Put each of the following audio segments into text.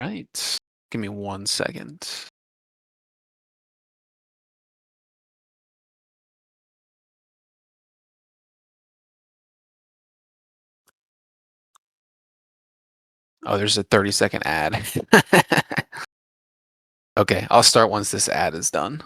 Right. Give me 1 second. Oh, there's a 30-second ad. Okay, I'll start once this ad is done.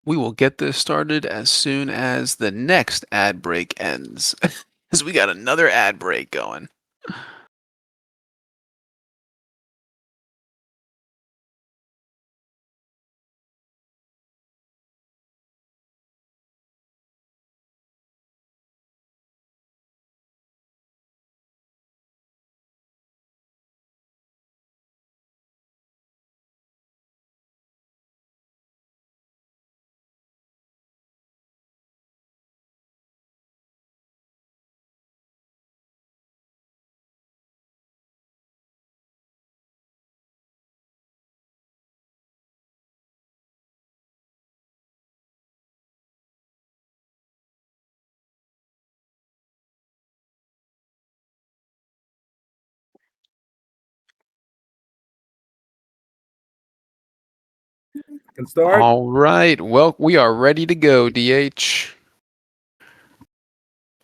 We will get this started as soon as the next ad break ends. Because we got another ad break going. Can start. All right. Well, we are ready to go, DH.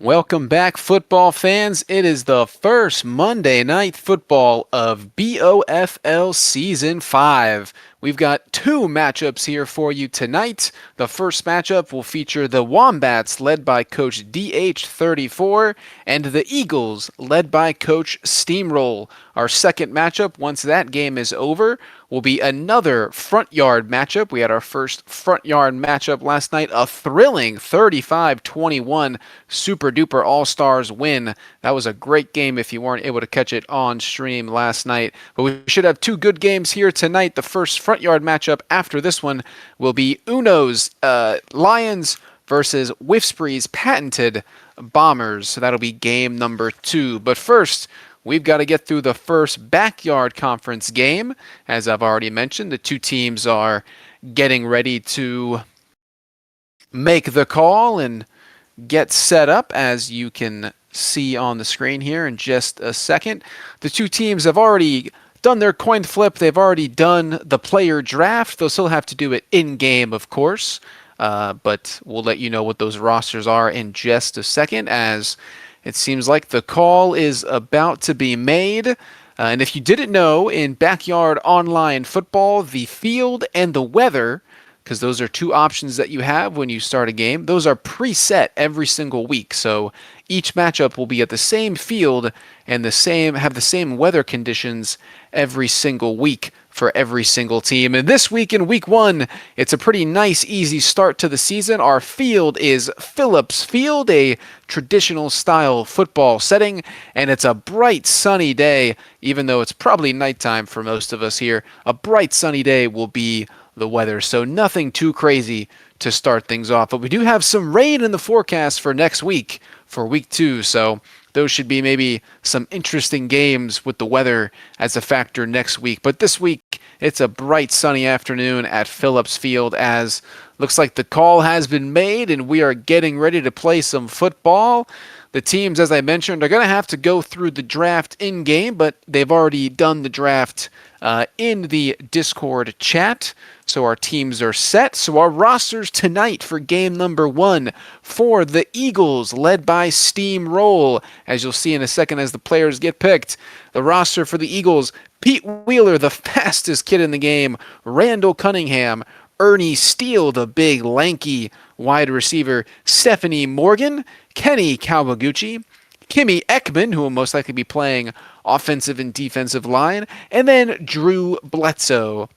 Welcome back, football fans. It is the first Monday Night Football of BOFL Season 5. We've got two matchups here for you tonight. The first matchup will feature the Wombats, led by Coach DH3, and the Eagles, led by Coach Steamroll. Our second matchup, once that game is over, will be another front yard matchup. We had our first front yard matchup last night, a thrilling 35-21 super duper all-stars win. That was a great game if you weren't able to catch it on stream last night. But we should have two good games here tonight. The first front yard matchup after this one will be Uno's Lions versus Whiffspree's patented Bombers. So that'll be game number 2. But first, we've got to get through the first backyard conference game. As I've already mentioned, the two teams are getting ready to make the call and get set up, as you can see on the screen here in just a second. The two teams have already done their coin flip. They've already done the player draft. They'll still have to do it in-game, of course. But we'll let you know what those rosters are in just a second, as it seems like the call is about to be made. And if you didn't know, in Backyard Online Football, the field and the weather, because those are two options that you have when you start a game, those are preset every single week. So each matchup will be at the same field and have the same weather conditions every single week for every single team. And this week in week 1, it's a pretty nice, easy start to the season. Our field is Phillips Field, a traditional style football setting, and it's a bright sunny day, even though it's probably nighttime for most of us here. A bright sunny day will be the weather, so nothing too crazy to start things off. But we do have some rain in the forecast for next week, for week 2, so those should be maybe some interesting games with the weather as a factor next week. But this week, it's a bright sunny afternoon at Phillips Field, as looks like the call has been made and we are getting ready to play some football. The teams, as I mentioned, are going to have to go through the draft in-game, but they've already done the draft in the Discord chat. So our teams are set. So our rosters tonight for game number 1 for the Eagles, led by Steamroll, as you'll see in a second as the players get picked. The roster for the Eagles: Pete Wheeler, the fastest kid in the game; Randall Cunningham; Ernie Steele, the big, lanky wide receiver; Stephanie Morgan; Kenny Kawaguchi; Kimmy Ekman, who will most likely be playing offensive and defensive line; and then Drew Bledsoe.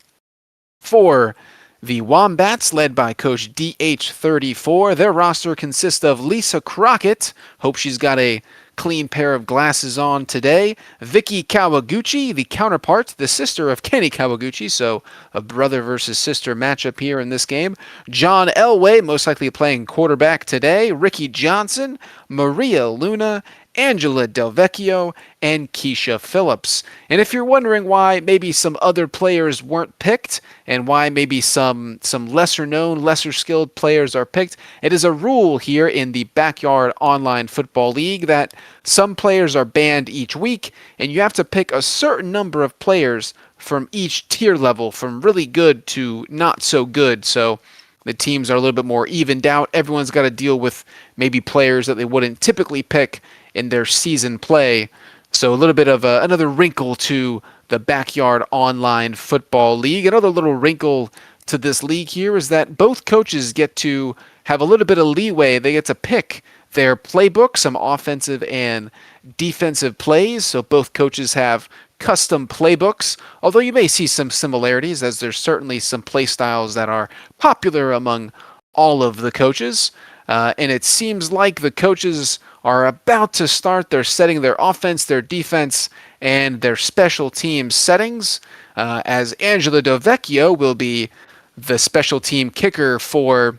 For the Wombats, led by Coach DH3, their roster consists of Lisa Crockett. Hope she's got a clean pair of glasses on today. Vicky Kawaguchi, the counterpart, the sister of Kenny Kawaguchi, so a brother versus sister matchup here in this game. John Elway, most likely playing quarterback today. Ricky Johnson, Maria Luna, Angela Del Vecchio, and Keisha Phillips. And if you're wondering why maybe some other players weren't picked and why maybe some lesser known, lesser skilled players are picked, it is a rule here in the Backyard Online Football League that some players are banned each week, and you have to pick a certain number of players from each tier level, from really good to not so good. So the teams are a little bit more evened out. Everyone's got to deal with maybe players that they wouldn't typically pick in their season play. So a little bit of another wrinkle to the Backyard Online Football League. Another little wrinkle to this league here is that both coaches get to have a little bit of leeway. They get to pick their playbook, some offensive and defensive plays. So both coaches have custom playbooks, although you may see some similarities as there's certainly some play styles that are popular among all of the coaches. And it seems like the coaches are about to start. They're setting their offense, their defense, and their special team settings, as Angela Del Vecchio will be the special team kicker for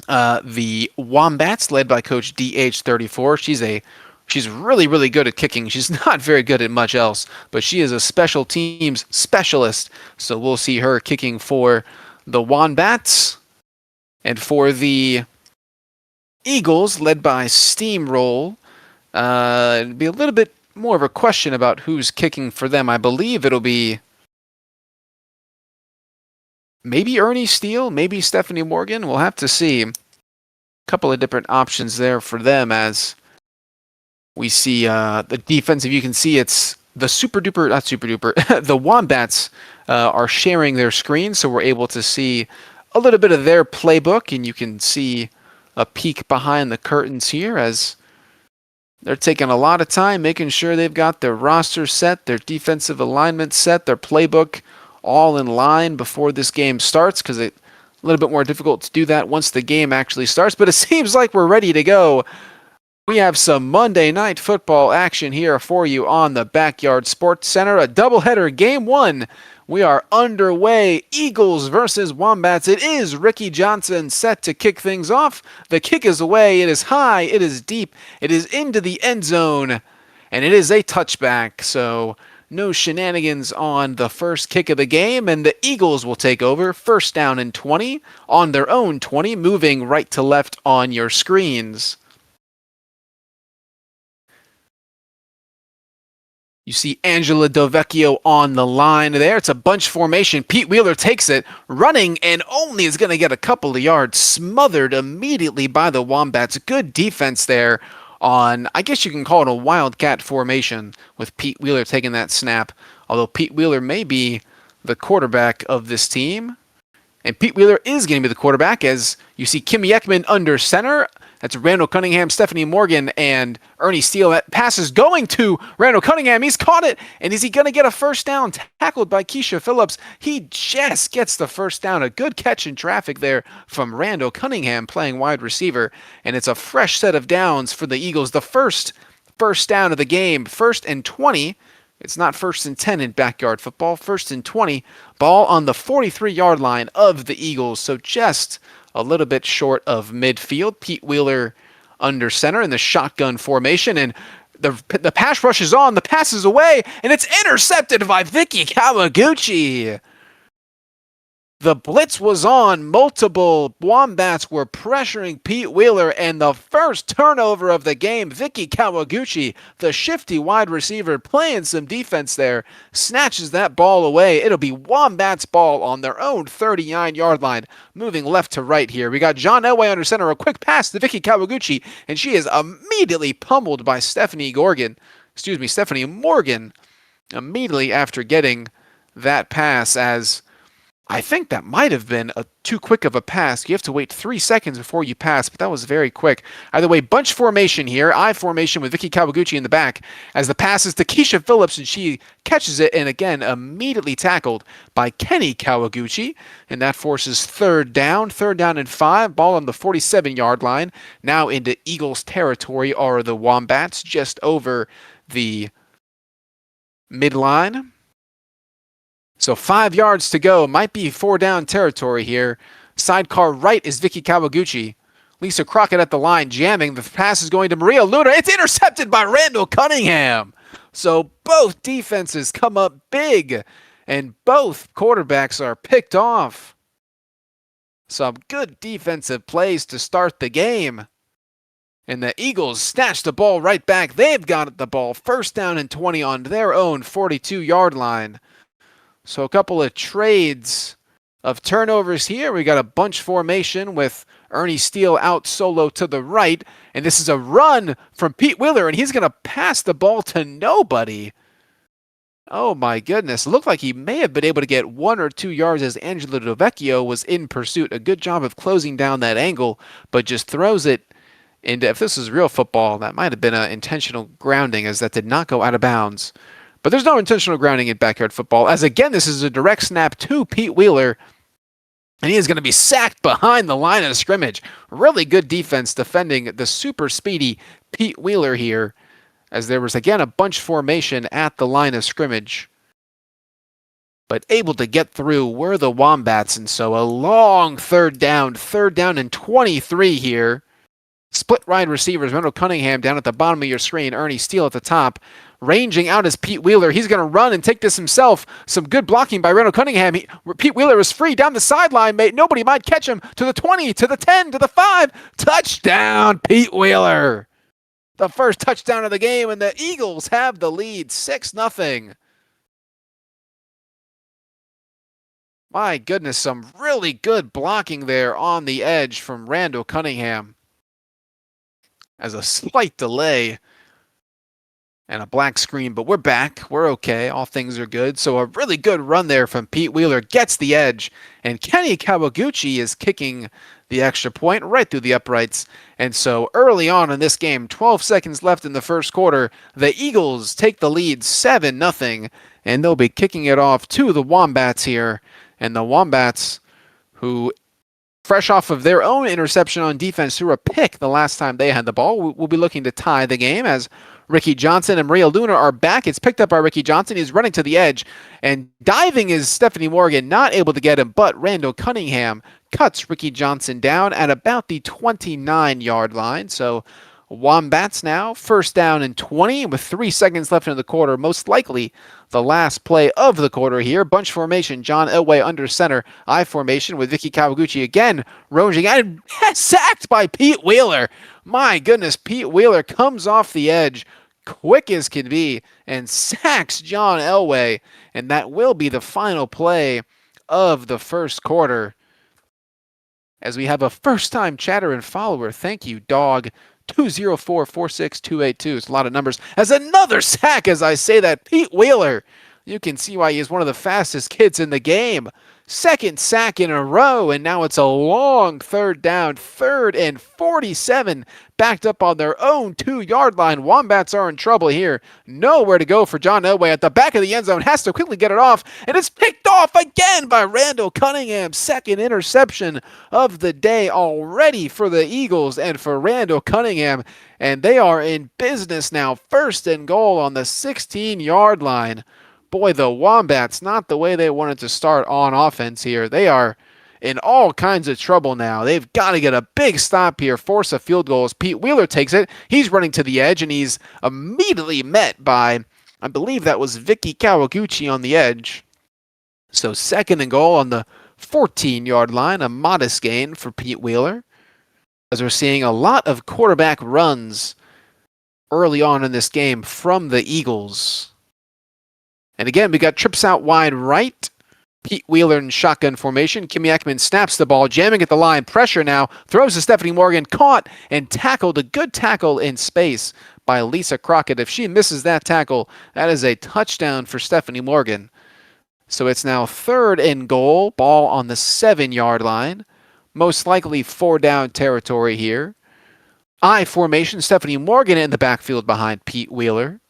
the Wombats, led by Coach DH3. She's really, really good at kicking. She's not very good at much else, but she is a special teams specialist. So we'll see her kicking for the Wombats. And for the Eagles, led by Steamroll, it'd be a little bit more of a question about who's kicking for them. I believe it'll be maybe Ernie Steele, maybe Stephanie Morgan. We'll have to see. A couple of different options there for them as we see the defense. If you can see, it's the the Wombats are sharing their screen, so we're able to see a little bit of their playbook, and you can see a peek behind the curtains here as they're taking a lot of time making sure they've got their roster set, their defensive alignment set, their playbook all in line before this game starts, because it's a little bit more difficult to do that once the game actually starts. But it seems like we're ready to go. We have some Monday Night Football action here for you on the Backyard Sports Center, a doubleheader game one. We are underway. Eagles versus Wombats. It is Ricky Johnson set to kick things off. The kick is away. It is high. It is deep. It is into the end zone. And it is a touchback. So no shenanigans on the first kick of the game. And the Eagles will take over. First down and 20 on their own 20, moving right to left on your screens. You see Angela Del Vecchio on the line there. It's a bunch formation. Pete Wheeler takes it, running, and only is going to get a couple of yards, smothered immediately by the Wombats. Good defense there on, I guess you can call it a wildcat formation with Pete Wheeler taking that snap. Although Pete Wheeler may be the quarterback of this team. And Pete Wheeler is going to be the quarterback as you see Kimmy Ekman under center. That's Randall Cunningham, Stephanie Morgan, and Ernie Steele. That pass is going to Randall Cunningham. He's caught it. And is he going to get a first down? Tackled by Keisha Phillips. He just gets the first down. A good catch in traffic there from Randall Cunningham playing wide receiver. And it's a fresh set of downs for the Eagles. The first down of the game. 1st and 20. It's not 1st and 10 in backyard football. 1st and 20. Ball on the 43-yard line of the Eagles. So just a little bit short of midfield. Pete Wheeler under center in the shotgun formation, and the pass rush is on. The pass is away, and it's intercepted by Vicky Kawaguchi. The blitz was on. Multiple Wombats were pressuring Pete Wheeler, and the first turnover of the game, Vicky Kawaguchi, the shifty wide receiver, playing some defense there, snatches that ball away. It'll be Wombats ball on their own 39-yard line, moving left to right here. We got John Elway under center, a quick pass to Vicky Kawaguchi, and she is immediately pummeled by Stephanie Morgan, immediately after getting that pass as I think that might have been too quick of a pass. You have to wait 3 seconds before you pass, but that was very quick. Either way, bunch formation here. I formation with Vicky Kawaguchi in the back as the pass is to Keisha Phillips, and she catches it, and again, immediately tackled by Kenny Kawaguchi. And that forces third down and 5. Ball on the 47-yard line. Now into Eagles territory are the Wombats, just over the midline. So 5 yards to go. Might be 4 down territory here. Sidecar right is Vicky Kawaguchi. Lisa Crockett at the line, jamming. The pass is going to Maria Luna. It's intercepted by Randall Cunningham. So both defenses come up big, and both quarterbacks are picked off. Some good defensive plays to start the game. And the Eagles snatch the ball right back. They've got the ball first down and 20 on their own 42-yard line. So a couple of trades of turnovers here. We got a bunch formation with Ernie Steele out solo to the right. And this is a run from Pete Wheeler, and he's going to pass the ball to nobody. Oh my goodness. It looked like he may have been able to get 1 or 2 yards as Angelo Delvecchio was in pursuit. A good job of closing down that angle, but just throws it into, if this is real football, that might have been an intentional grounding, as that did not go out of bounds. But there's no intentional grounding in backyard football, as again, this is a direct snap to Pete Wheeler, and he is going to be sacked behind the line of scrimmage. Really good defense defending the super speedy Pete Wheeler here, as there was again a bunch formation at the line of scrimmage. But able to get through were the Wombats, and so a long third down and 23 here. Split wide receivers, Randall Cunningham down at the bottom of your screen, Ernie Steele at the top. Ranging out is Pete Wheeler. He's going to run and take this himself. Some good blocking by Randall Cunningham. Pete Wheeler is free down the sideline. Nobody might catch him. To the 20, to the 10, to the 5. Touchdown, Pete Wheeler. The first touchdown of the game, and the Eagles have the lead 6-0. My goodness, some really good blocking there on the edge from Randall Cunningham. As a slight delay and a black screen, but we're back. We're okay. All things are good. So a really good run there from Pete Wheeler, gets the edge, and Kenny Kawaguchi is kicking the extra point right through the uprights. And so early on in this game, 12 seconds left in the first quarter, the Eagles take the lead 7-0, and they'll be kicking it off to the Wombats here. And the Wombats, who fresh off of their own interception on defense through a pick the last time they had the ball, will be looking to tie the game as Ricky Johnson and Maria Luna are back. It's picked up by Ricky Johnson. He's running to the edge, and diving is Stephanie Morgan, not able to get him, but Randall Cunningham cuts Ricky Johnson down at about the 29-yard line. So Wombats now first down and 20 with 3 seconds left in the quarter, most likely the last play of the quarter here. Bunch formation, John Elway under center. I formation with Vicky Kawaguchi again, ranging out and sacked by Pete Wheeler. My goodness, Pete Wheeler comes off the edge quick as can be and sacks John Elway, and that will be the final play of the first quarter. As we have a first-time chatter and follower, thank you, dog. 204-46282. It's a lot of numbers. As another sack, as I say that, Pete Wheeler. You can see why he's one of the fastest kids in the game. Second sack in a row, and now it's a long third down, 3rd and 47, backed up on their own 2-yard line. Wombats are in trouble here. Nowhere to go for John Elway at the back of the end zone. Has to quickly get it off, and it's picked off again by Randall Cunningham. Second interception of the day already for the Eagles and for Randall Cunningham, and they are in business now. 1st and goal on the 16-yard line. Boy, the Wombats, not the way they wanted to start on offense here. They are in all kinds of trouble now. They've got to get a big stop here, force a field goal as Pete Wheeler takes it. He's running to the edge, and he's immediately met by, I believe that was Vicky Kawaguchi on the edge. So 2nd and goal on the 14-yard line, a modest gain for Pete Wheeler, as we're seeing a lot of quarterback runs early on in this game from the Eagles. And again, we got trips out wide right. Pete Wheeler in shotgun formation. Kimmy Ekman snaps the ball, jamming at the line. Pressure now. Throws to Stephanie Morgan. Caught and tackled. A good tackle in space by Lisa Crockett. If she misses that tackle, that is a touchdown for Stephanie Morgan. So it's now 3rd and goal, ball on the 7-yard line. Most likely 4 down territory here. I formation, Stephanie Morgan in the backfield behind Pete Wheeler.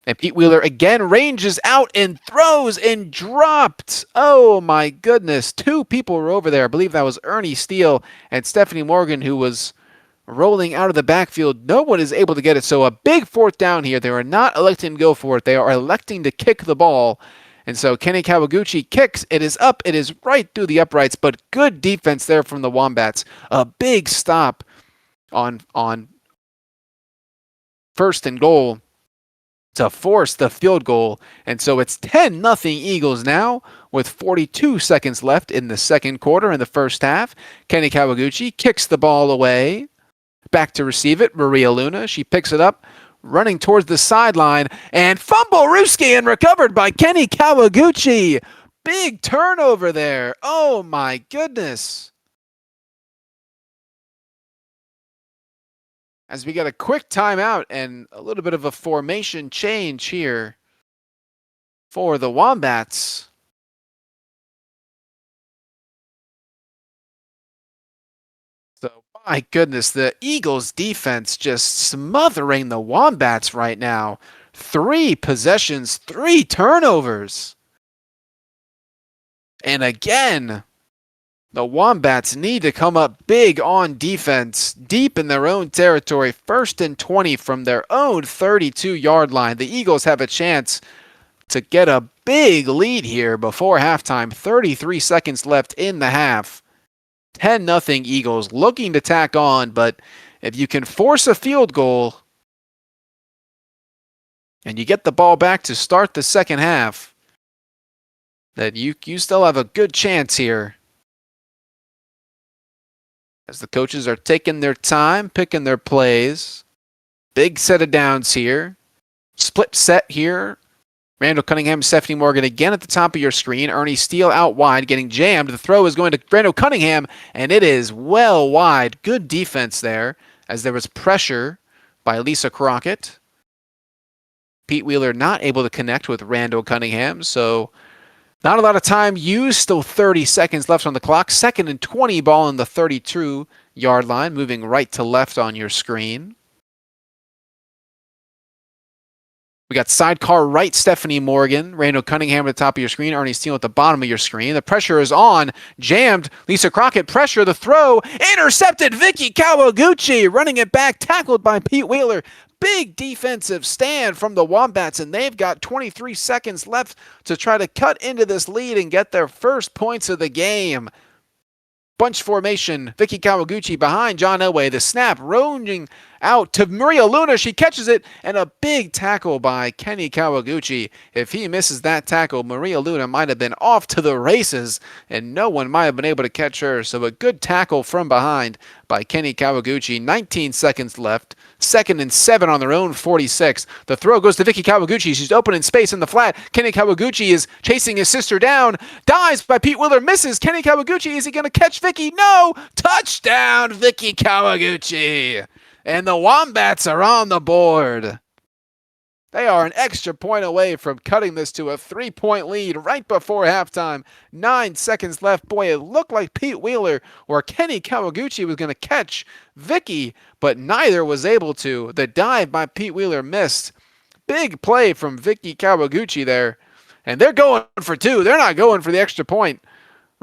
And Pete Wheeler again ranges out and throws and dropped. Oh my goodness. 2 people were over there. I believe that was Ernie Steele and Stephanie Morgan, who was rolling out of the backfield. No one is able to get it. So a big 4th down here. They are not electing to go for it. They are electing to kick the ball. And so Kenny Kawaguchi kicks. It is up. It is right through the uprights, but good defense there from the Wombats. A big stop on 1st and goal to force the field goal. And so it's 10-0 Eagles now with 42 seconds left in the 2nd quarter in the 1st half. Kenny Kawaguchi kicks the ball away. Back to receive it, Maria Luna. She picks it up, running towards the sideline, and fumble Ruski and recovered by Kenny Kawaguchi. Big turnover there. Oh my goodness. As we get a quick timeout and a little bit of a formation change here for the Wombats. So, my goodness, the Eagles defense just smothering the Wombats right now. 3 possessions, 3 turnovers. And again, the Wombats need to come up big on defense, deep in their own territory, 1st and 20 from their own 32-yard line. The Eagles have a chance to get a big lead here before halftime. 33 seconds left in the half. 10-0 Eagles looking to tack on, but if you can force a field goal and you get the ball back to start the 2nd half, then you still have a good chance here. As the coaches are taking their time, picking their plays. Big set of downs here. Split set here. Randall Cunningham, Stephanie Morgan again at the top of your screen. Ernie Steele out wide, getting jammed. The throw is going to Randall Cunningham, and it is well wide. Good defense there, as there was pressure by Lisa Crockett. Pete Wheeler not able to connect with Randall Cunningham, so not a lot of time used. Still 30 seconds left on the clock. 2nd and 20, ball on the 32-yard line, moving right to left on your screen. We got sidecar right, Stephanie Morgan. Randall Cunningham at the top of your screen. Ernie Steele at the bottom of your screen. The pressure is on. Jammed. Lisa Crockett pressure. The throw. Intercepted. Vicky Kawaguchi running it back. Tackled by Pete Wheeler. Big defensive stand from the Wombats, and they've got 23 seconds left to try to cut into this lead and get their first points of the game. Bunch formation, Vicky Kawaguchi behind John Elway. The snap, ranging out to Maria Luna. She catches it, and a big tackle by Kenny Kawaguchi. If he misses that tackle, Maria Luna might have been off to the races, and no one might have been able to catch her. So a good tackle from behind by Kenny Kawaguchi. 19 seconds left. 2nd and 7 on their own 46. The throw goes to Vicky Kawaguchi. She's open in space in the flat. Kenny Kawaguchi is chasing his sister down. Dives by Pete Wheeler. Misses. Kenny Kawaguchi. Is he going to catch Vicky? No! Touchdown, Vicky Kawaguchi! And the Wombats are on the board. They are an extra point away from cutting this to a 3-point lead right before halftime. 9 seconds left. Boy, it looked like Pete Wheeler or Kenny Kawaguchi was going to catch Vicky, but neither was able to. The dive by Pete Wheeler missed. Big play from Vicky Kawaguchi there. And they're going for 2. They're not going for the extra point.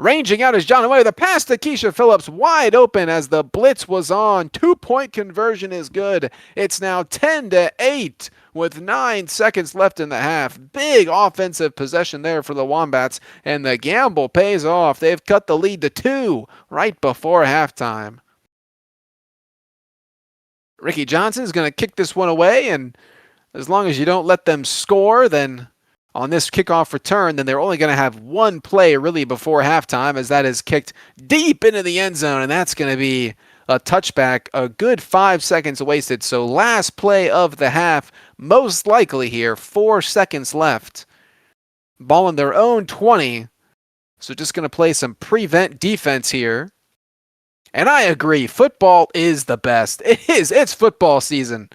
Ranging out is John Away. The pass to Keisha Phillips wide open as the blitz was on. 2-point conversion is good. It's now 10-8 with 9 seconds left in the half. Big offensive possession there for the Wombats, and the gamble pays off. They've cut the lead to 2 right before halftime. Ricky Johnson is going to kick this one away, and as long as you don't let them score, then on this kickoff return, then they're only going to have one play really before halftime, as that is kicked deep into the end zone, and that's going to be a touchback. A good 5 seconds wasted. So last play of the half, most likely here. 4 seconds left. Ball on their own 20. So just going to play some prevent defense here. And I agree, football is the best. It is. It's football season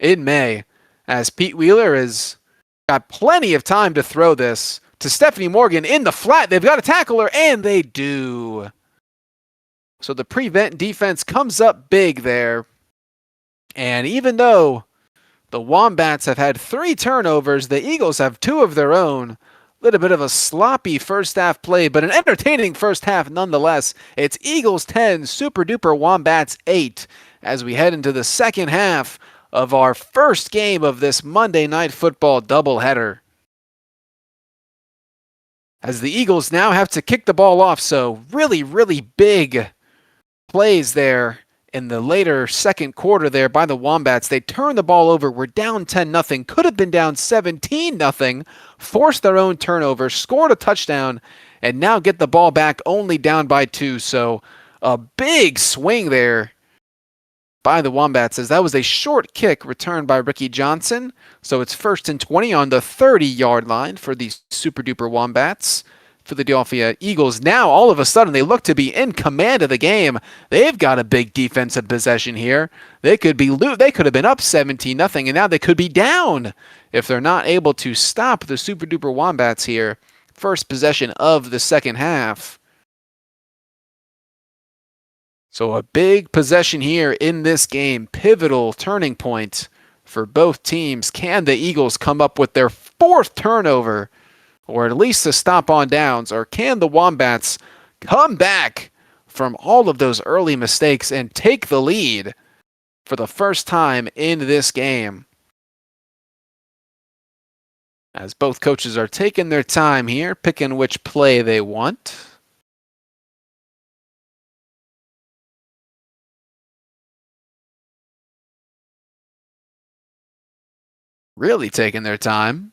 in May, as Pete Wheeler is Got plenty of time to throw this to Stephanie Morgan in the flat. They've got to tackle her, and they do. So the prevent defense comes up big there. And even though the Wombats have had 3 turnovers, the Eagles have 2 of their own. Little bit of a sloppy first half play, but an entertaining first half nonetheless. It's Eagles 10, Super Duper Wombats 8 as we head into the second half of our first game of this Monday Night Football doubleheader. As the Eagles now have to kick the ball off, so really big plays there in the later second quarter there by the Wombats. They turned the ball over. We're down 10-0. Could have been down 17-0. Forced their own turnover, scored a touchdown, and now get the ball back only down by 2. So a big swing there by the Wombats, as that was a short kick returned by Ricky Johnson. So it's 1st and 20 on the 30-yard line for the Super Duper Wombats. Philadelphia Eagles now all of a sudden they look to be in command of the game. They've got a big defensive possession here. They could have been up 17-0, and now they could be down if they're not able to stop the Super Duper Wombats here. First possession of the second half. So a big possession here in this game, pivotal turning point for both teams. Can the Eagles come up with their 4th turnover, or at least a stop on downs, or can the Wombats come back from all of those early mistakes and take the lead for the first time in this game? As both coaches are taking their time here, picking which play they want. Really taking their time.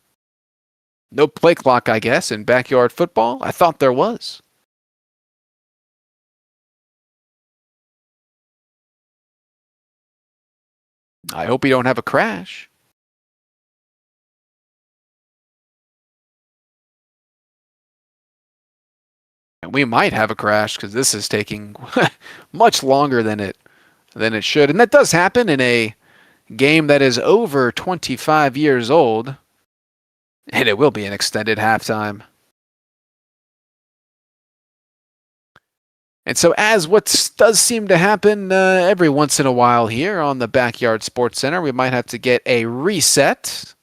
No play clock, I guess, in backyard football? I thought there was. I hope we don't have a crash. And we might have a crash because this is taking much longer than it should. And that does happen in a game that is over 25 years old. And it will be an extended halftime. And so as what does seem to happen every once in a while here on the Backyard Sports Center, we might have to get a reset.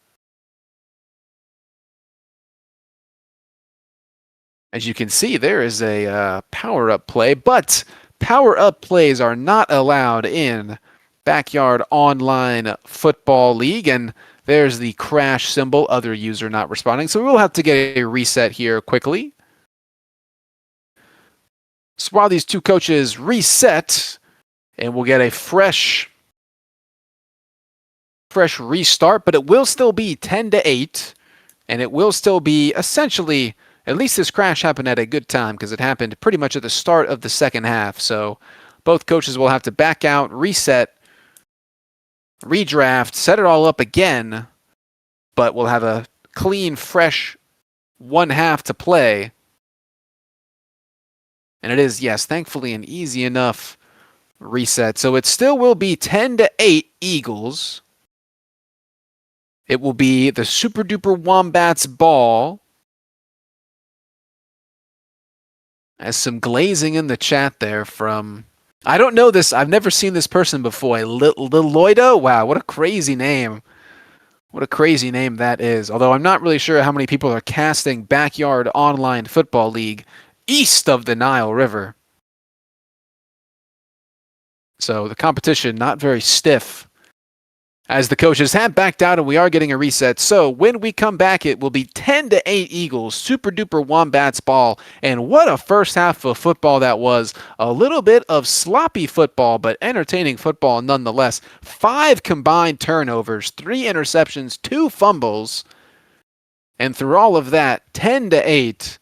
As you can see, there is a power-up play, but power-up plays are not allowed in Backyard Online Football League, and there's the crash symbol, other user not responding. So we will have to get a reset here quickly. So while these two coaches reset, and we'll get a fresh restart, but it will still be 10-8, and it will still be essentially, at least this crash happened at a good time because it happened pretty much at the start of the second half. So both coaches will have to back out, reset, redraft, set it all up again, but we'll have a clean, fresh 1 half to play. And it is, yes, thankfully an easy enough reset. So it still will be 10-8 Eagles. It will be the Super Duper Wombats ball. As some glazing in the chat there from, I don't know this, I've never seen this person before. Liloido? Wow, what a crazy name. What a crazy name that is. Although I'm not really sure how many people are casting Backyard Online Football League east of the Nile River. So the competition not very stiff as the coaches have backed out and we are getting a reset. So when we come back, it will be 10-8 Eagles, Super Duper Wombats ball. And what a first half of football that was. A little bit of sloppy football, but entertaining football nonetheless. 5 combined turnovers, 3 interceptions, 2 fumbles. And through all of that, 10-8.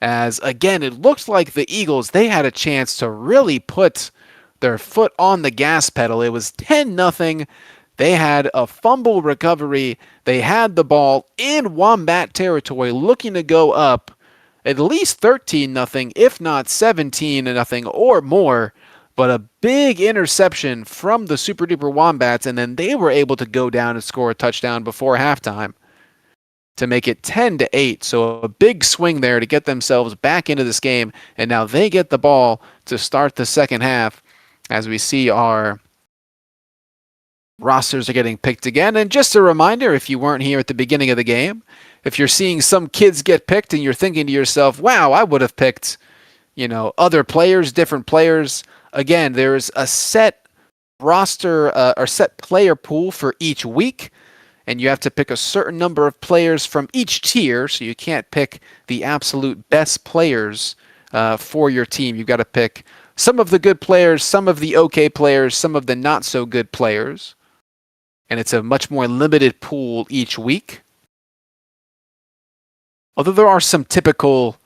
As, again, it looks like the Eagles, they had a chance to really put their foot on the gas pedal. It was 10-0. They had a fumble recovery. They had the ball in Wombat territory looking to go up at least 13-0, if not 17-0 or more. But a big interception from the Super Duper Wombats, and then they were able to go down and score a touchdown before halftime. to make it 10-8. So a big swing there to get themselves back into this game. And now they get the ball to start the second half as we see our rosters are getting picked again. And just a reminder, if you weren't here at the beginning of the game, if you're seeing some kids get picked and you're thinking to yourself, wow, I would have picked, other players, different players. Again, there's a set roster or set player pool for each week, and you have to pick a certain number of players from each tier, so you can't pick the absolute best players for your team. You've got to pick some of the good players, some of the okay players, some of the not so good players. And it's a much more limited pool each week. Although there are some typical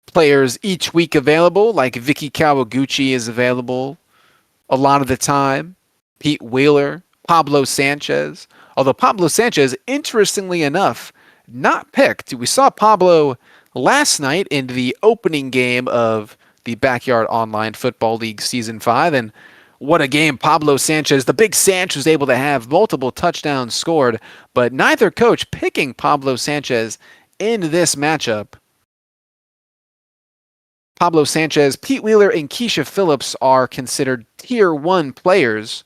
players each week available, like Vicky Kawaguchi is available a lot of the time, Pete Wheeler, Pablo Sanchez. Although Pablo Sanchez, interestingly enough, not picked. We saw Pablo last night in the opening game of the Backyard Online Football League Season 5, and what a game Pablo Sanchez, the big Sanch, was able to have, multiple touchdowns scored, but neither coach picking Pablo Sanchez in this matchup. Pablo Sanchez, Pete Wheeler, and Keisha Phillips are considered Tier 1 players,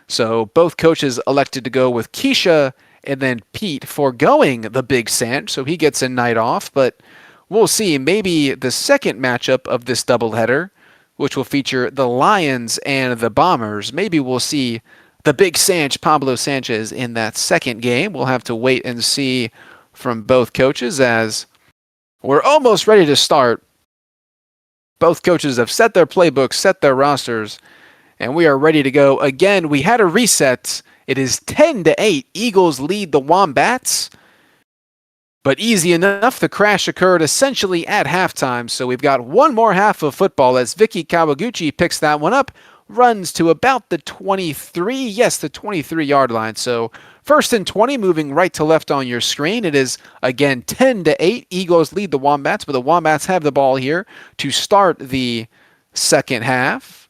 so both coaches elected to go with Keisha and then Pete foregoing the big Sanch, so he gets a night off, but we'll see. Maybe the second matchup of this doubleheader, which will feature the Lions and the Bombers. Maybe we'll see the big Sanch, Pablo Sanchez, in that second game. We'll have to wait and see from both coaches as we're almost ready to start. Both coaches have set their playbooks, set their rosters, and we are ready to go. Again, we had a reset. It is 10-8. Eagles lead the Wombats. But easy enough, the crash occurred essentially at halftime, so we've got one more half of football as Vicky Kawaguchi picks that one up, runs to about the 23, the 23-yard line. So 1st and 20, moving right to left on your screen. It is, again, 10-8. Eagles lead the Wombats, but the Wombats have the ball here to start the second half.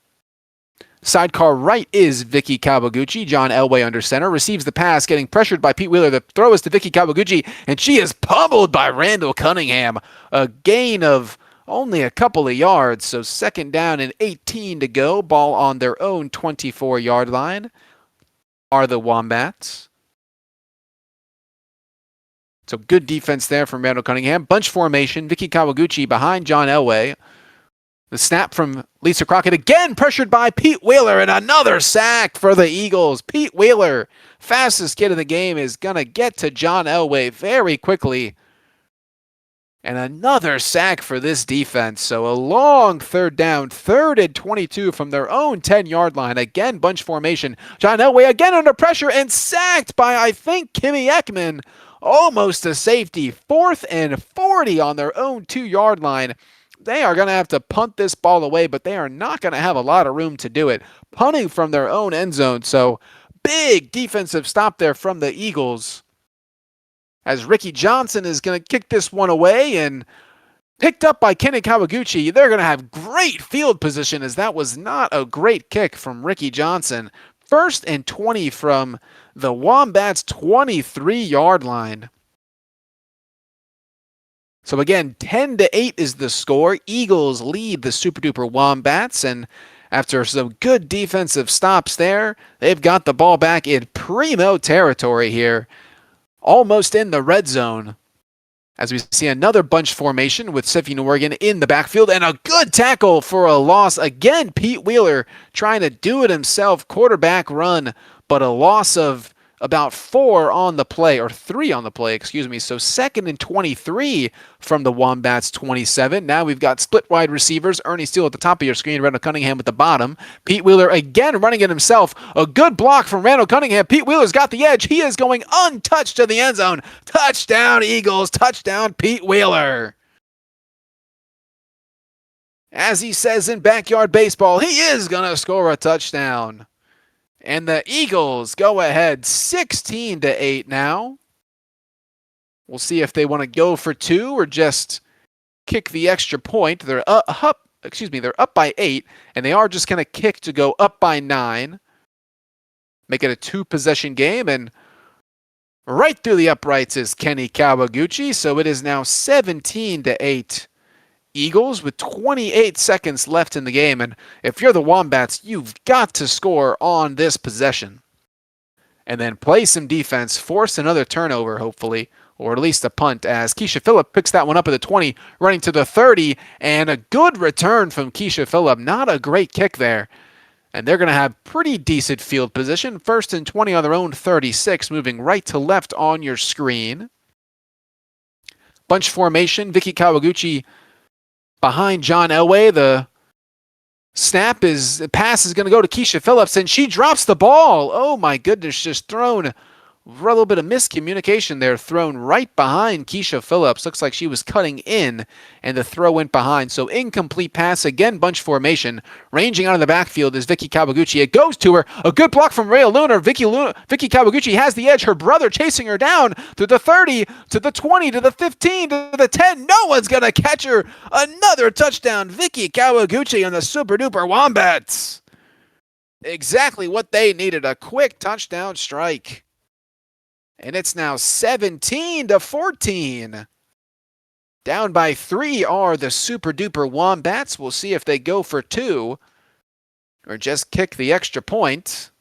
Sidecar right is Vicky Kawaguchi. John Elway under center. Receives the pass, getting pressured by Pete Wheeler. The throw is to Vicky Kawaguchi, and she is pummeled by Randall Cunningham. A gain of only a couple of yards, so 2nd down and 18 to go. Ball on their own 24-yard line are the Wombats. So good defense there from Randall Cunningham. Bunch formation. Vicky Kawaguchi behind John Elway. The snap from Lisa Crockett, again pressured by Pete Wheeler, and another sack for the Eagles. Pete Wheeler, fastest kid of the game, is going to get to John Elway very quickly. And another sack for this defense. So a long 3rd down, 3rd and 22 from their own 10-yard line. Again, bunch formation. John Elway again under pressure and sacked by, I think, Kimmy Ekman. Almost a safety. 4th and 40 on their own 2-yard line. They are going to have to punt this ball away, but they are not going to have a lot of room to do it. Punting from their own end zone, so big defensive stop there from the Eagles. As Ricky Johnson is going to kick this one away and picked up by Kenny Kawaguchi. They're going to have great field position as that was not a great kick from Ricky Johnson. 1st and 20 from the Wombats' 23-yard line. So again, 10-8 is the score. Eagles lead the Super Duper Wombats, and after some good defensive stops there, they've got the ball back in primo territory here, almost in the red zone. As we see another bunch formation with Siffy Morgan in the backfield, and a good tackle for a loss. Again, Pete Wheeler trying to do it himself, quarterback run, but a loss of about 4 on the play, or 3 on the play, excuse me. So 2nd and 23 from the Wombats 27. Now we've got split wide receivers. Ernie Steele at the top of your screen, Randall Cunningham at the bottom. Pete Wheeler again running it himself. A good block from Randall Cunningham. Pete Wheeler's got the edge. He is going untouched to the end zone. Touchdown Eagles. Touchdown Pete Wheeler. As he says in Backyard Baseball, he is going to score a touchdown. And the Eagles go ahead 16-8 now. We'll see if they want to go for 2 or just kick the extra point. They're they're up by 8, and they are just going to kick to go up by 9. Make it a 2-possession game, and Right through the uprights is Kenny Kawaguchi, so it is now 17-8 Eagles with 28 seconds left in the game. And if you're the Wombats, you've got to score on this possession. And then play some defense, force another turnover, hopefully, or at least a punt, as Keisha Phillip picks that one up at the 20, running to the 30, and a good return from Keisha Phillip. Not a great kick there. And they're going to have pretty decent field position. 1st and 20 on their own 36, moving right to left on your screen. Bunch formation, Vicky Kawaguchi behind John Elway. The pass is going to go to Keisha Phillips, and she drops the ball. Oh my goodness, just thrown. A little bit of miscommunication there, thrown right behind Keisha Phillips. Looks like she was cutting in, and the throw went behind. So incomplete pass, again, bunch formation. Ranging out of the backfield is Vicky Kawaguchi. It goes to her. A good block from Rhea Luna. Vicky Kawaguchi has the edge. Her brother chasing her down to the 30, to the 20, to the 15, to the 10. No one's going to catch her. Another touchdown. Vicky Kawaguchi on the Super Duper Wombats. Exactly what they needed. A quick touchdown strike. And it's now 17-14. Down by 3 are the Super Duper Wombats. We'll see if they go for 2 or just kick the extra point.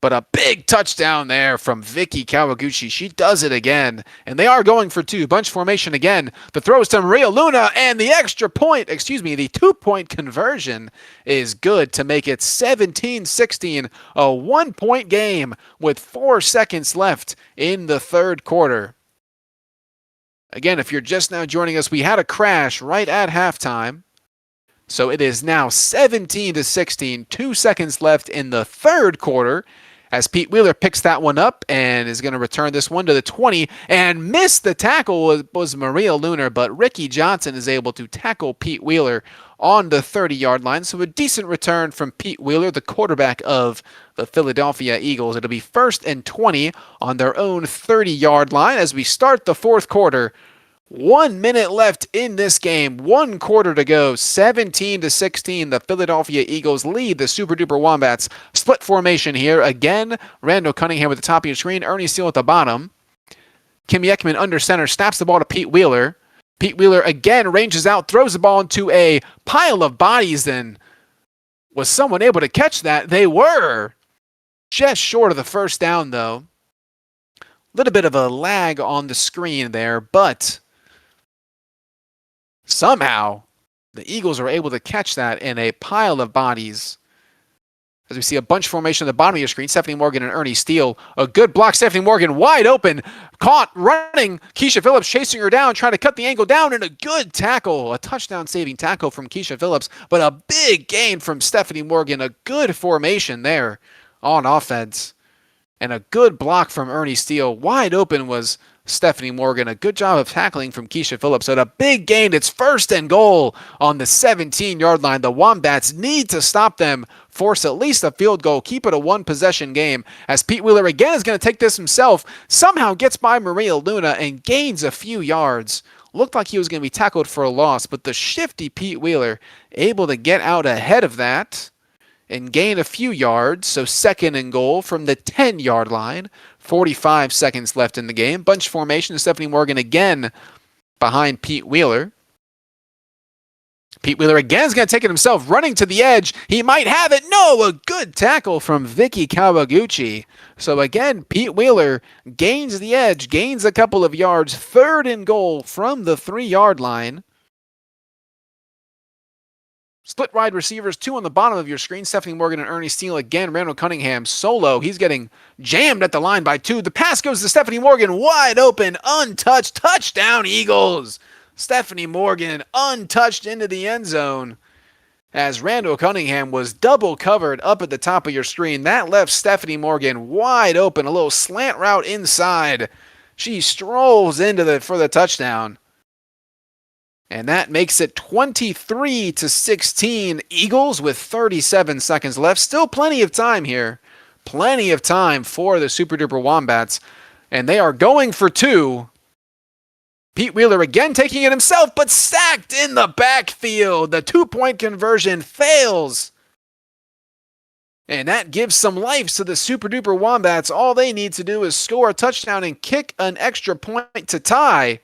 But a big touchdown there from Vicky Kawaguchi. She does it again. And they are going for 2. Bunch formation again. The throws to Maria Luna, and the extra point, the 2-point conversion is good to make it 17-16, a 1-point game with 4 seconds left in the third quarter. Again, if you're just now joining us, we had a crash right at halftime. So it is now 17-16, 2 seconds left in the third quarter, as Pete Wheeler picks that one up and is going to return this one to the 20, and missed the tackle was Maria Lunar, but Ricky Johnson is able to tackle Pete Wheeler on the 30-yard line. So a decent return from Pete Wheeler, the quarterback of the Philadelphia Eagles. It'll be 1st and 20 on their own 30-yard line as we start the fourth quarter. 1 minute left in this game. 1 quarter to go. 17-16. The Philadelphia Eagles lead the Super Duper Wombats. Split formation here. Again, Randall Cunningham at the top of your screen. Ernie Steele at the bottom. Kim Ekman under center. Snaps the ball to Pete Wheeler. Pete Wheeler again ranges out. Throws the ball into a pile of bodies. And was someone able to catch that? They were. Just short of the first down, though. A little bit of a lag on the screen there, but somehow, the Eagles are able to catch that in a pile of bodies. As we see a bunch formation at the bottom of your screen, Stephanie Morgan and Ernie Steele. A good block, Stephanie Morgan wide open. Caught, running. Keisha Phillips chasing her down, trying to cut the angle down, and a good tackle. A touchdown-saving tackle from Keisha Phillips, but a big gain from Stephanie Morgan. A good formation there on offense. And a good block from Ernie Steele. Wide open was Stephanie Morgan. A good job of tackling from Keisha Phillips. And a big gain. It's 1st and goal on the 17-yard line. The Wombats need to stop them, force at least a field goal, keep it a 1-possession game, as Pete Wheeler again is going to take this himself. Somehow gets by Maria Luna and gains a few yards. Looked like he was going to be tackled for a loss, but the shifty Pete Wheeler able to get out ahead of that and gain a few yards. So 2nd and goal from the 10-yard line. 45 seconds left in the game. Bunch formation. Stephanie Morgan again behind Pete Wheeler. Pete Wheeler again is going to take it himself, running to the edge. He might have it. No, a good tackle from Vicky Kawaguchi. So again, Pete Wheeler gains the edge, gains a couple of yards. 3rd and goal from the 3-yard line. Split wide receivers, 2 on the bottom of your screen. Stephanie Morgan and Ernie Steele again. Randall Cunningham solo. He's getting jammed at the line by 2. The pass goes to Stephanie Morgan, wide open, untouched. Touchdown, Eagles. Stephanie Morgan untouched into the end zone as Randall Cunningham was double covered up at the top of your screen. That left Stephanie Morgan wide open, a little slant route inside. She strolls into for the touchdown. And that makes it 23-16 Eagles with 37 seconds left. Still plenty of time here. Plenty of time for the Super Duper Wombats. And they are going for 2. Pete Wheeler again taking it himself, but sacked in the backfield. The 2-point conversion fails. And that gives some life to the Super Duper Wombats. All they need to do is score a touchdown and kick an extra point to tie.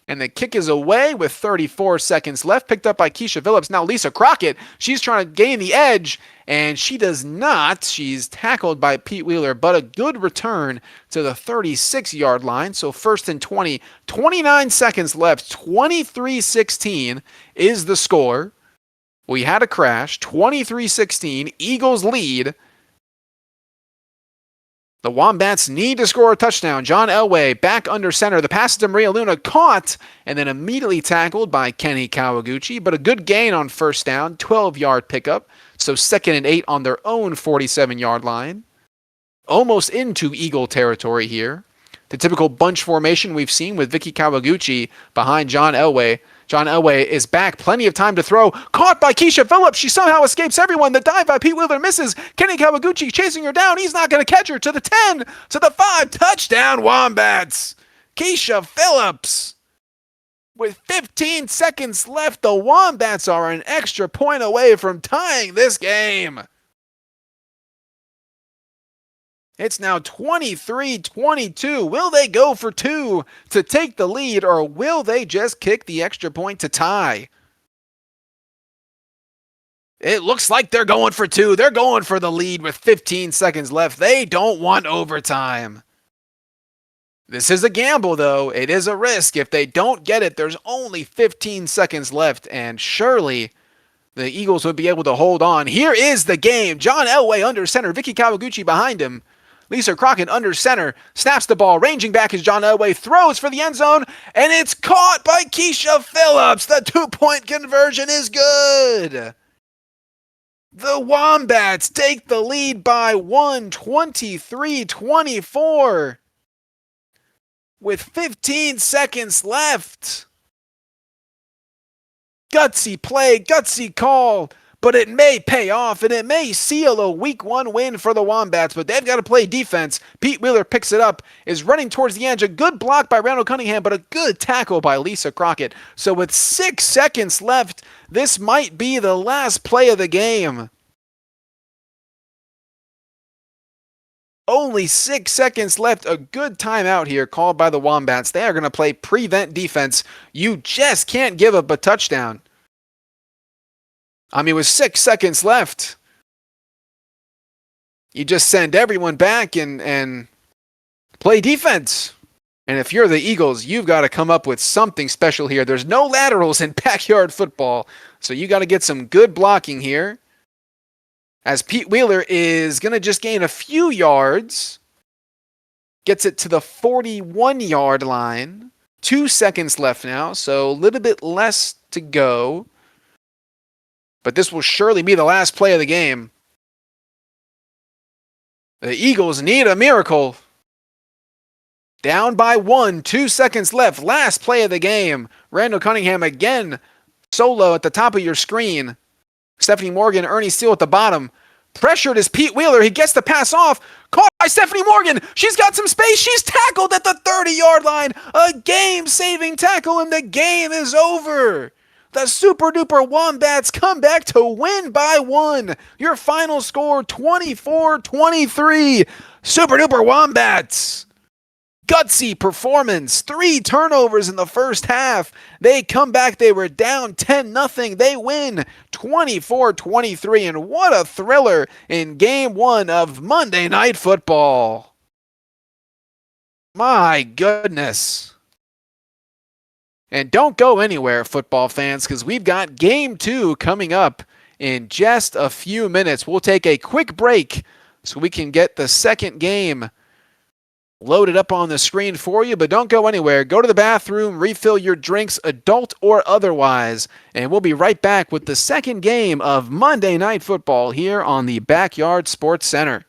And the kick is away with 34 seconds left, picked up by Keisha Phillips. Now Lisa Crockett, she's trying to gain the edge, and she does not. She's tackled by Pete Wheeler, but a good return to the 36-yard line. So 1st and 20, 29 seconds left, 23-16 is the score. We had a crash, 23-16, Eagles lead. The Wombats need to score a touchdown. John Elway back under center. The pass to Maria Luna caught and then immediately tackled by Kenny Kawaguchi, but a good gain on 1st down, 12-yard pickup. So 2nd and 8 on their own 47-yard line. Almost into Eagle territory here. The typical bunch formation we've seen with Vicky Kawaguchi behind John Elway. John Elway is back. Plenty of time to throw. Caught by Keisha Phillips. She somehow escapes everyone. The dive by Pete Wheeler misses. Kenny Kawaguchi chasing her down. He's not going to catch her. To the 10, to the 5. Touchdown, Wombats. Keisha Phillips. With 15 seconds left, the Wombats are an extra point away from tying this game. It's now 23-22. Will they go for 2 to take the lead, or will they just kick the extra point to tie? It looks like they're going for 2. They're going for the lead with 15 seconds left. They don't want overtime. This is a gamble, though. It is a risk. If they don't get it, there's only 15 seconds left, and surely the Eagles would be able to hold on. Here is the game. John Elway under center. Vicky Kawaguchi behind him. Lisa Crockett under center, snaps the ball, ranging back as John Elway throws for the end zone, and it's caught by Keisha Phillips. The 2-point conversion is good. The Wombats take the lead by 1, 23-24. With 15 seconds left. Gutsy play, gutsy call. But it may pay off, and it may seal a Week 1 win for the Wombats, but they've got to play defense. Pete Wheeler picks it up, is running towards the edge. A good block by Randall Cunningham, but a good tackle by Lisa Crockett. So with 6 seconds left, this might be the last play of the game. Only 6 seconds left. A good timeout here called by the Wombats. They are going to play prevent defense. You just can't give up a touchdown. I mean, with 6 seconds left, you just send everyone back and play defense. And if you're the Eagles, you've got to come up with something special here. There's no laterals in backyard football, so you got to get some good blocking here. As Pete Wheeler is going to just gain a few yards, gets it to the 41-yard line. 2 seconds left now, so a little bit less to go. But this will surely be the last play of the game. The Eagles need a miracle. Down by 1, 2 seconds left. Last play of the game. Randall Cunningham again solo at the top of your screen. Stephanie Morgan, Ernie Steele at the bottom. Pressured is Pete Wheeler. He gets the pass off. Caught by Stephanie Morgan. She's got some space. She's tackled at the 30-yard line. A game-saving tackle, and the game is over. The Super Duper Wombats come back to win by 1. Your final score, 24-23. Super Duper Wombats. Gutsy performance. 3 turnovers in the first half. They come back. They were down 10-0. They win 24-23. And what a thriller in Game 1 of Monday Night Football. My goodness. And don't go anywhere, football fans, because we've got Game 2 coming up in just a few minutes. We'll take a quick break so we can get the second game loaded up on the screen for you, but don't go anywhere. Go to the bathroom, refill your drinks, adult or otherwise, and we'll be right back with the second game of Monday Night Football here on the Backyard Sports Center.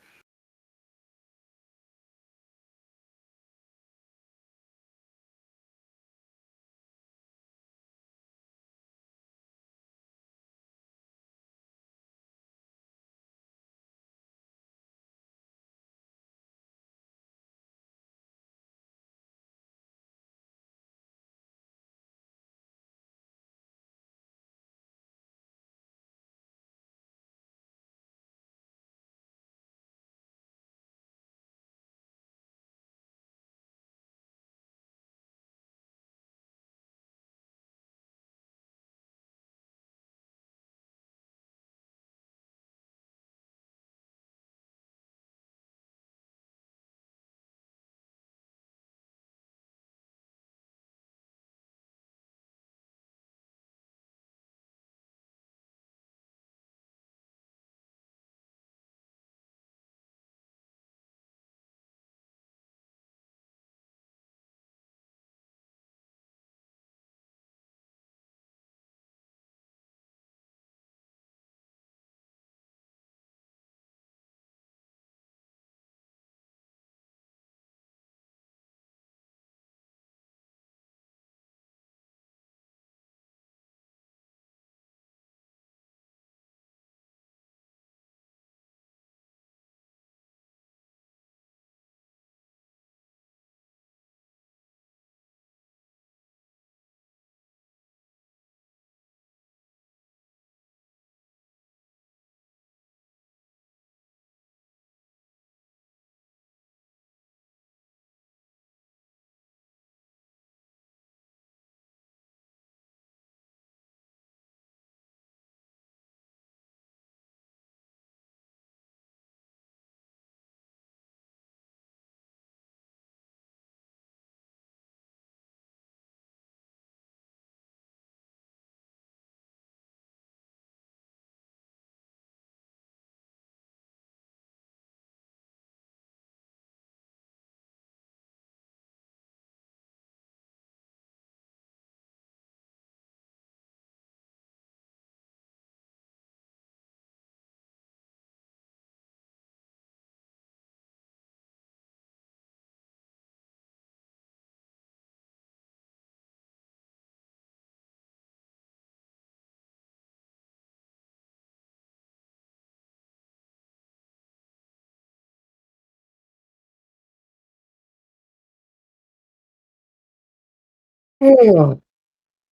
Oh,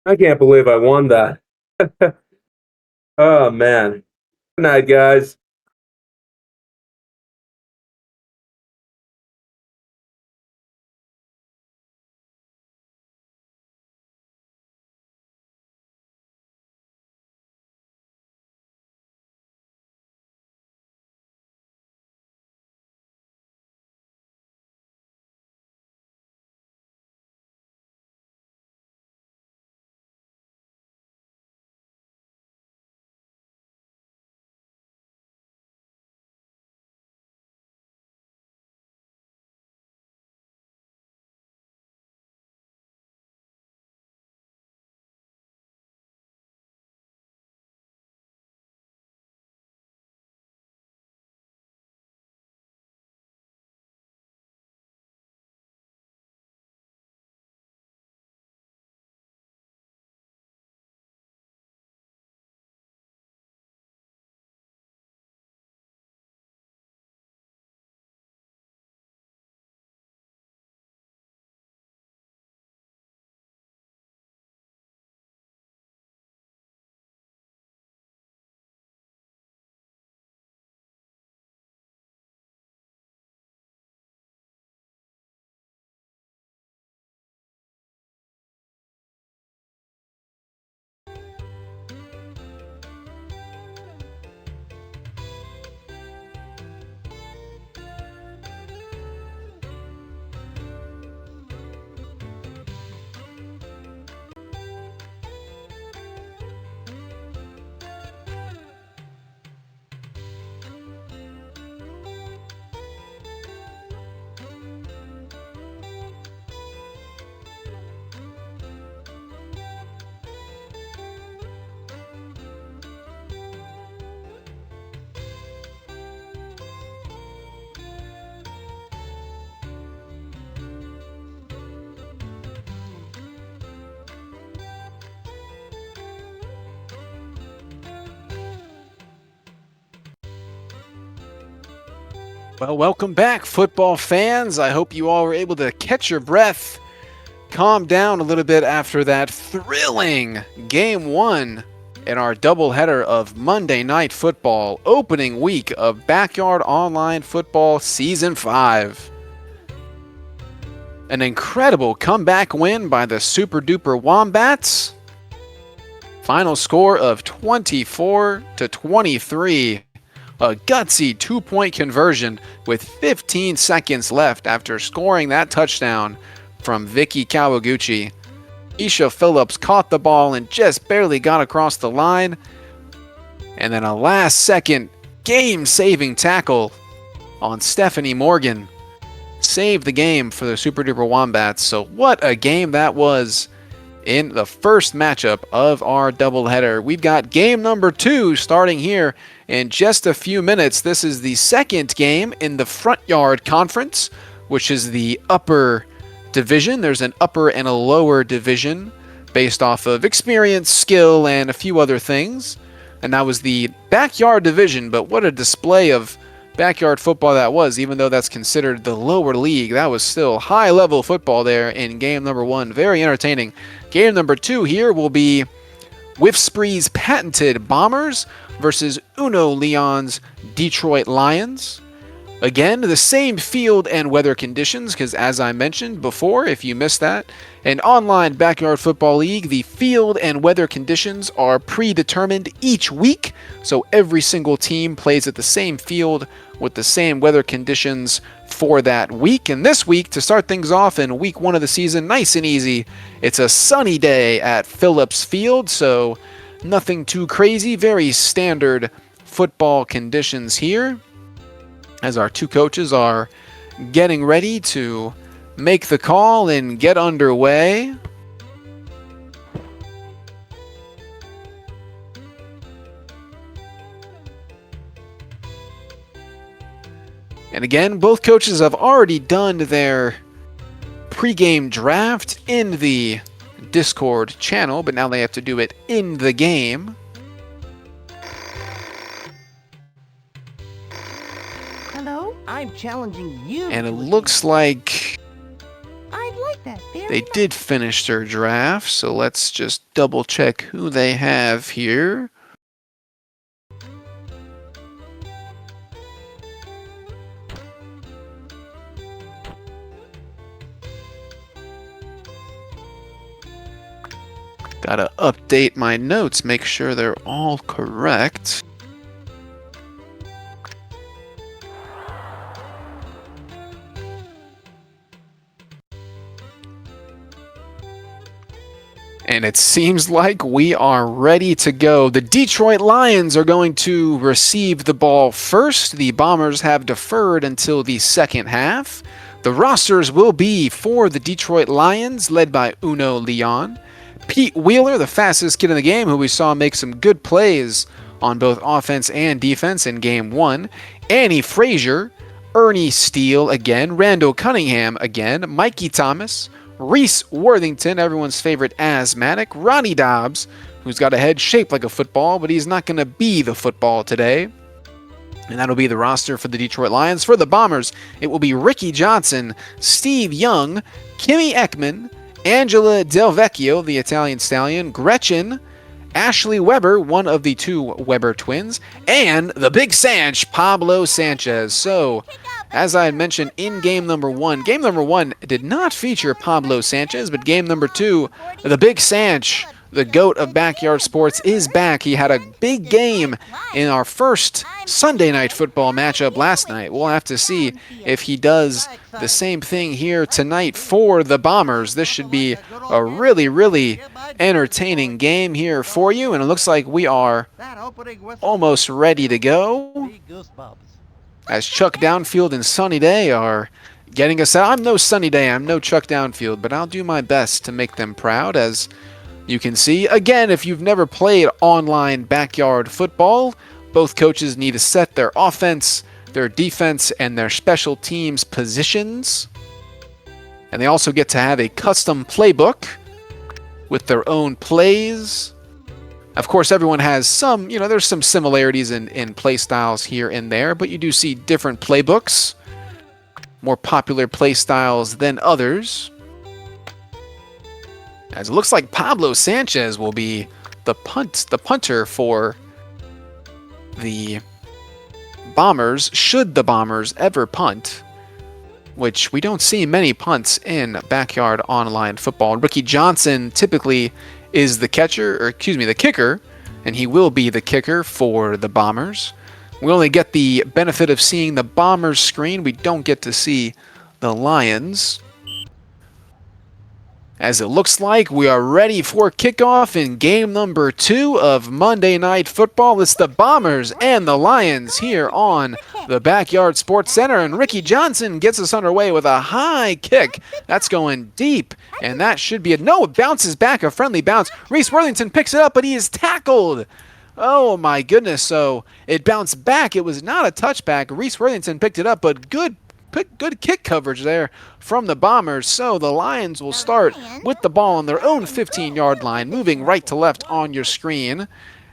I can't believe I won that. Oh, man. Good night, guys. Well, welcome back, football fans. I hope you all were able to catch your breath, calm down a little bit after that thrilling game one in our doubleheader of Monday Night Football, opening week of Backyard Online Football Season 5. An incredible comeback win by the Super Duper Wombats. Final score of 24-23. A gutsy 2-point conversion with 15 seconds left after scoring that touchdown from Vicky Kawaguchi. Isha Phillips caught the ball and just barely got across the line. And then a last-second game-saving tackle on Stephanie Morgan saved the game for the Super Duper Wombats. So what a game that was in the first matchup of our doubleheader. We've got game number 2 starting here in just a few minutes. This is the second game in the Front Yard Conference, which is the upper division. There's an upper and a lower division based off of experience, skill, and a few other things. And that was the backyard division, but what a display of backyard football that was, even though that's considered the lower league. That was still high-level football there in game number 1. Very entertaining. Game number 2 here will be Whiff Spree's patented Bombers versus Uno Leon's Detroit Lions. Again, the same field and weather conditions, because as I mentioned before, if you missed that, in online backyard football league, the field and weather conditions are predetermined each week, so every single team plays at the same field with the same weather conditions for that week. And this week, to start things off in week 1 of the season, nice and easy, it's a sunny day at Phillips Field, so nothing too crazy, very standard football conditions here, as our two coaches are getting ready to make the call and get underway. And again, both coaches have already done their pregame draft in the Discord channel, but now they have to do it in the game. Hello, I'm challenging you. And it looks like I'd like They did finish their draft, so let's just double check who they have here. Gotta update my notes, make sure they're all correct. And it seems like we are ready to go. The Detroit Lions are going to receive the ball first. The Bombers have deferred until the second half. The rosters will be for the Detroit Lions, led by Uno Leon. Pete Wheeler, the fastest kid in the game, who we saw make some good plays on both offense and defense in Game 1. Annie Frazier, Ernie Steele again, Randall Cunningham again, Mikey Thomas, Reese Worthington, everyone's favorite asthmatic, Ronnie Dobbs, who's got a head shaped like a football, but he's not going to be the football today. And that'll be the roster for the Detroit Lions. For the Bombers, it will be Ricky Johnson, Steve Young, Kimmy Ekman, Angela Del Vecchio, the Italian stallion, Gretchen, Ashley Weber, one of the two Weber twins, and the big Sanch, Pablo Sanchez. So, as I had mentioned in game number one did not feature Pablo Sanchez, but game number 2, the big Sanch, the GOAT of backyard sports, is back. He had a big game in our first Sunday night football matchup last night. We'll have to see if he does the same thing here tonight for the Bombers. This should be a really, really entertaining game here for you, and it looks like we are almost ready to go, as Chuck Downfield and Sunny Day are getting us out. I'm no Sunny Day, I'm no Chuck Downfield, but I'll do my best to make them proud. As you can see, again, if you've never played online backyard football, both coaches need to set their offense, their defense, and their special teams positions. And they also get to have a custom playbook with their own plays. Of course, everyone has some, there's some similarities in play styles here and there, but you do see different playbooks, more popular play styles than others. As it looks like Pablo Sanchez will be the punter for the Bombers, should the Bombers ever punt, which we don't see many punts in backyard online football. Ricky Johnson typically is the kicker, and he will be the kicker for the Bombers. We only get the benefit of seeing the Bombers screen. We don't get to see the Lions. As it looks like we are ready for kickoff in game number 2 of Monday Night Football. It's the Bombers and the Lions here on the Backyard Sports Center, and Ricky Johnson gets us underway with a high kick. That's going deep, and that should be it bounces back, a friendly bounce. Reese Worthington picks it up, but he is tackled. Oh my goodness, so it bounced back. It was not a touchback. Reese Worthington picked it up, but good kick coverage there from the Bombers. So the Lions will start with the ball on their own 15-yard line, moving right to left on your screen,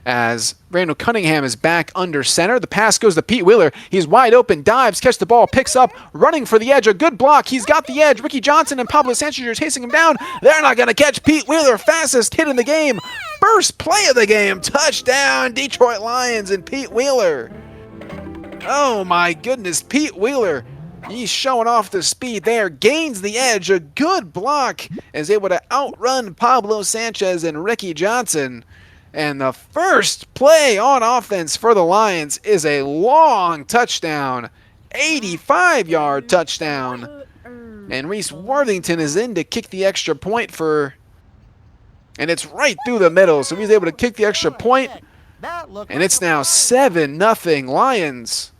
as Randall Cunningham is back under center. The pass goes to Pete Wheeler. He's wide open, dives, catch the ball, picks up, running for the edge. A good block. He's got the edge. Ricky Johnson and Pablo Sanchez are chasing him down. They're not going to catch Pete Wheeler. Fastest hit in the game. First play of the game. Touchdown, Detroit Lions and Pete Wheeler. Oh my goodness, Pete Wheeler. He's showing off the speed there, gains the edge, a good block, is able to outrun Pablo Sanchez and Ricky Johnson. And the first play on offense for the Lions is a long touchdown, 85-yard touchdown. And Reese Worthington is in to kick the extra point and it's right through the middle, so he's able to kick the extra point, and it's now 7-0 Lions.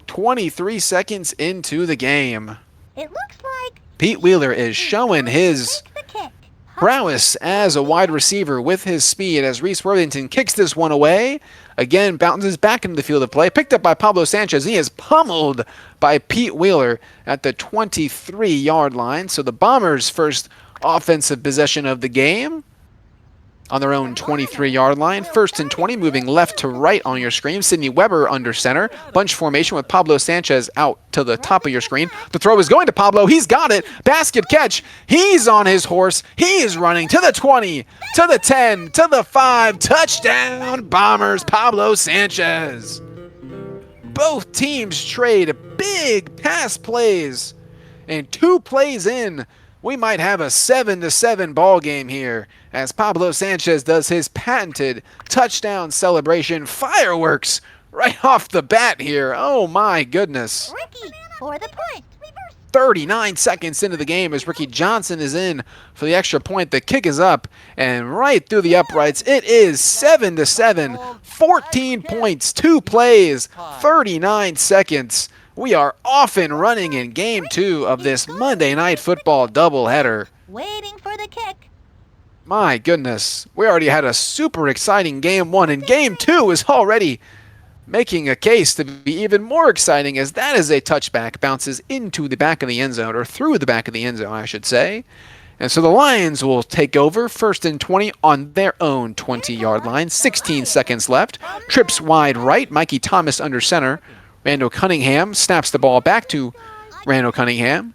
23 seconds into the game. It looks like Pete Wheeler is showing his prowess as a wide receiver with his speed, as Reese Worthington kicks this one away. Again, bounces back into the field of play. Picked up by Pablo Sanchez. He is pummeled by Pete Wheeler at the 23-yard line. So the Bombers' first offensive possession of the game. on their own 23-yard line. 1st and 20, moving left to right on your screen. Sydney Weber under center. Bunch formation with Pablo Sanchez out to the top of your screen. The throw is going to Pablo. He's got it. Basket catch. He's on his horse. He is running to the 20, to the 10, to the 5. Touchdown, Bombers, Pablo Sanchez. Both teams trade big pass plays. And 2 plays in, we might have a 7-7 ball game here as Pablo Sanchez does his patented touchdown celebration fireworks right off the bat here. Oh my goodness. Ricky for the point. 39 seconds into the game as Ricky Johnson is in for the extra point. The kick is up and right through the uprights. It is 7-7, 14 points, 2 plays, 39 seconds. We are off and running in Game 2 of this Monday Night Football doubleheader. Waiting for the kick. My goodness, we already had a super exciting Game 1, and Game 2 is already making a case to be even more exciting as that is a touchback, bounces into the back of the end zone, or through the back of the end zone, I should say. And so the Lions will take over 1st and 20 on their own 20-yard line. 16 seconds left. Trips wide right. Mikey Thomas under center. Randall Cunningham snaps the ball back to Randall Cunningham.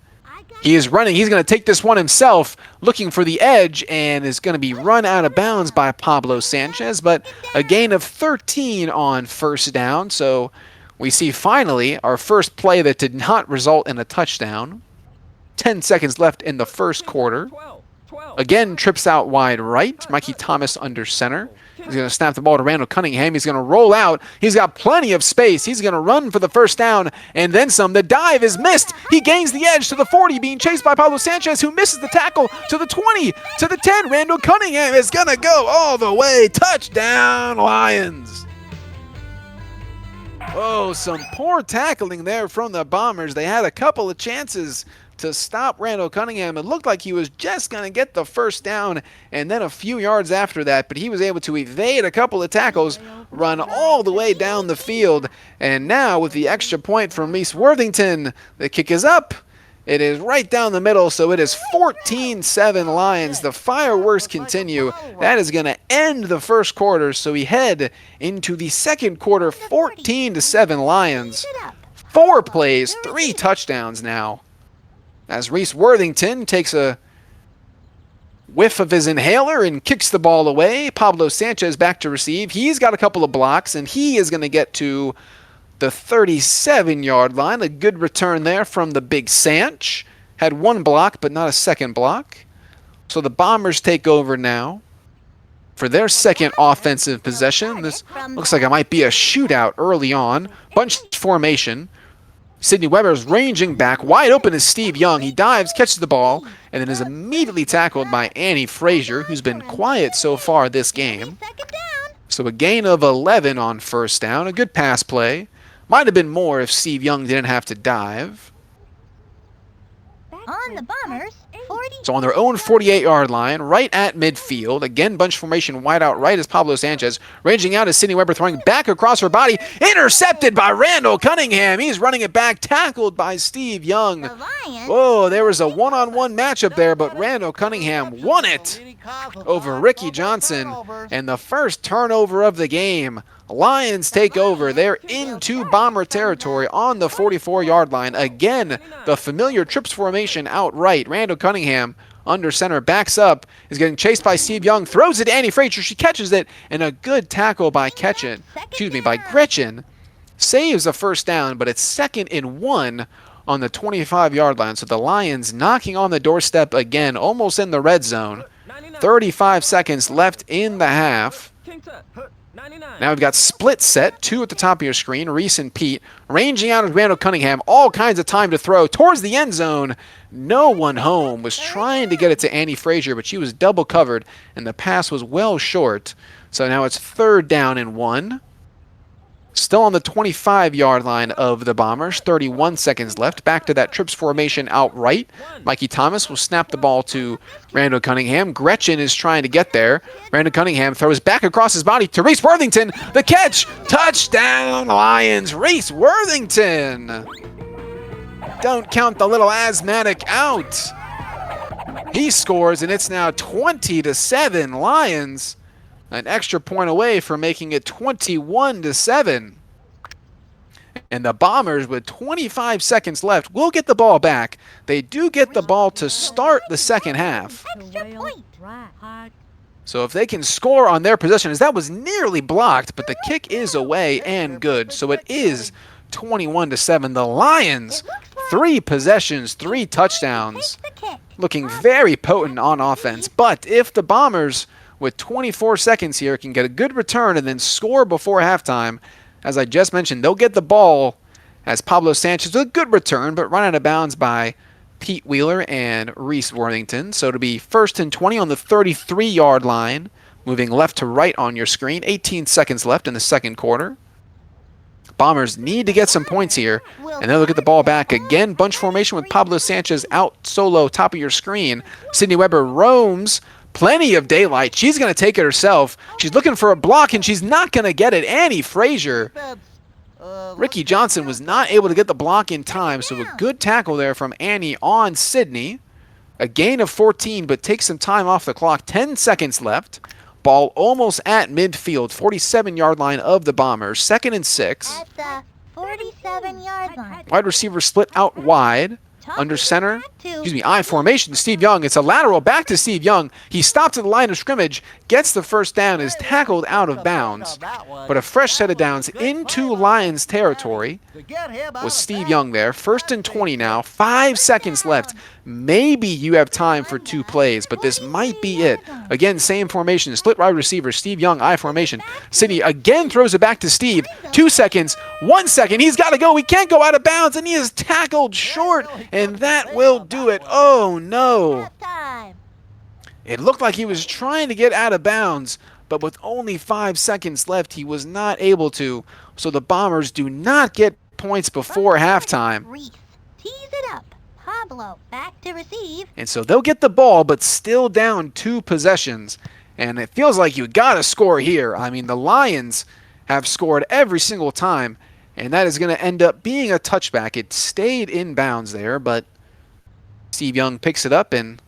He is running. He's going to take this one himself, looking for the edge, and is going to be run out of bounds by Pablo Sanchez, but a gain of 13 on 1st down. So we see finally our first play that did not result in a touchdown. 10 seconds left in the 1st quarter. Again, trips out wide right. Mikey Thomas under center. He's going to snap the ball to Randall Cunningham. He's going to roll out. He's got plenty of space. He's going to run for the 1st down and then some. The dive is missed. He gains the edge to the 40, being chased by Pablo Sanchez, who misses the tackle to the 20, to the 10. Randall Cunningham is going to go all the way. Touchdown, Lions. Oh, some poor tackling there from the Bombers. They had a couple of chances to stop Randall Cunningham. It looked like he was just going to get the 1st down and then a few yards after that, but he was able to evade a couple of tackles, run all the way down the field, and now with the extra point from Reese Worthington, the kick is up. It is right down the middle, so it is 14-7 Lions. The fireworks continue. That is going to end the 1st quarter, so we head into the 2nd quarter, 14-7 Lions. 4 plays, 3 touchdowns now, as Reese Worthington takes a whiff of his inhaler and kicks the ball away. Pablo Sanchez back to receive. He's got a couple of blocks, and he is going to get to the 37-yard line. A good return there from the big Sanch. Had 1 block, but not a 2nd block. So the Bombers take over now for their 2nd offensive possession. This looks like it might be a shootout early on. Bunch formation. Sydney Weber is ranging back. Wide open is Steve Young. He dives, catches the ball, and then is immediately tackled by Annie Frazier, who's been quiet so far this game. So a gain of 11 on 1st down. A good pass play. Might have been more if Steve Young didn't have to dive. On the Bombers, 40. So on their own 48-yard line, right at midfield. Again, bunch formation wide out right is Pablo Sanchez. Ranging out is Sydney Weber, throwing back across her body. Intercepted by Randall Cunningham. He's running it back, tackled by Steve Young. The Lions. Whoa, there was a one-on-one matchup there, but Randall Cunningham won it over Ricky Johnson. And the 1st turnover of the game. Lions take over. They're into Bomber territory on the 44-yard line. Again, the familiar trips formation outright. Randall Cunningham under center, backs up, is getting chased by Steve Young, throws it to Annie Frazier. She catches it, and a good tackle by Gretchen. Saves a 1st down, but it's 2nd and 1 on the 25-yard line. So the Lions knocking on the doorstep again, almost in the red zone. 35 seconds left in the half. Now we've got split set, 2 at the top of your screen. Reese and Pete ranging out with Randall Cunningham. All kinds of time to throw towards the end zone. No one home. Was trying to get it to Annie Frazier, but she was double covered, and the pass was well short. So now it's 3rd down and 1. Still on the 25-yard line of the Bombers. 31 seconds left. Back to that trips formation outright. Mikey Thomas will snap the ball to Randall Cunningham. Gretchen is trying to get there. Randall Cunningham throws back across his body to Reese Worthington. The catch! Touchdown, Lions! Reese Worthington! Don't count the little asthmatic out. He scores, and it's now 20-7 Lions. an extra point away from making it 21-7. And the Bombers, with 25 seconds left, will get the ball back. They do get the ball to start the second half. Extra point. So if they can score on their possession, as that was nearly blocked, but the kick is away and good. So it is 21-7. The Lions, 3 possessions, 3 touchdowns, Take the kick. looking very potent on offense. But if the Bombers, with 24 seconds here, can get a good return and then score before halftime, as I just mentioned, they'll get the ball as Pablo Sanchez with a good return, but run out of bounds by Pete Wheeler and Reese Worthington. So to be 1st and 20 on the 33-yard line, moving left to right on your screen. 18 seconds left in the second quarter. Bombers need to get some points here, and they'll get the ball back again. Bunch formation with Pablo Sanchez out solo, top of your screen. Sydney Weber roams. Plenty of daylight. She's going to take it herself. She's looking for a block, and she's not going to get it. Annie Frazier. Ricky Johnson was not able to get the block in time, so a good tackle there from Annie on Sydney. A gain of 14, but takes some time off the clock. 10 seconds left. Ball almost at midfield, 47-yard line of the Bombers. 2nd and 6. At the 47-yard line. Wide receiver split out wide. Under center, I formation, Steve Young. It's a lateral back to Steve Young. He stops at the line of scrimmage, gets the first down, is tackled out of bounds. But a fresh set of downs into Lions territory was Steve Young there. 1st and 20 now, 5 seconds left. Maybe you have time for 2 plays, but this might be it. Again, same formation, split wide receiver, Steve Young, I formation. Sydney again throws it back to Steve. 2 seconds, 1 second, he's got to go. He can't go out of bounds, and he is tackled short, and that will do it. Oh, no. It looked like he was trying to get out of bounds, but with only 5 seconds left, he was not able to. So the Bombers do not get points before halftime. Reese tees it up. Pablo back to receive. And so they'll get the ball, but still down 2 possessions. And it feels like you got to score here. I mean, the Lions have scored every single time, and that is going to end up being a touchback. It stayed in bounds there, but Steve Young picks it up and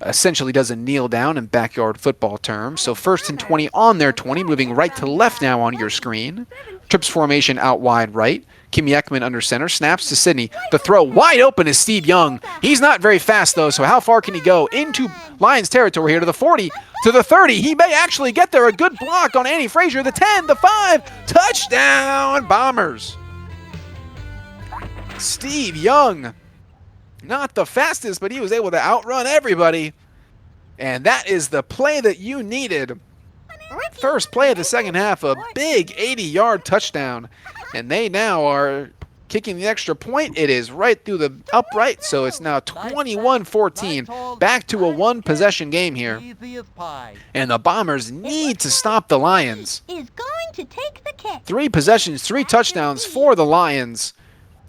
essentially does a kneel down in backyard football terms. So 1st and 20 on their 20, moving right to left now on your screen. Trips formation out wide right. Kimmy Ekman under center, snaps to Sydney. The throw wide open is Steve Young. He's not very fast, though, so how far can he go? Into Lions territory here to the 40, to the 30. He may actually get there. A good block on Annie Frazier. The 10, the 5. Touchdown, Bombers. Steve Young, not the fastest, but he was able to outrun everybody. And that is the play that you needed. First play of the second half, a big 80-yard touchdown. And they now are kicking the extra point. It is right through the upright, so it's now 21-14. Back to a 1-possession game here. And the Bombers need to stop the Lions. Is going to take the kick. 3 possessions, 3 touchdowns for the Lions.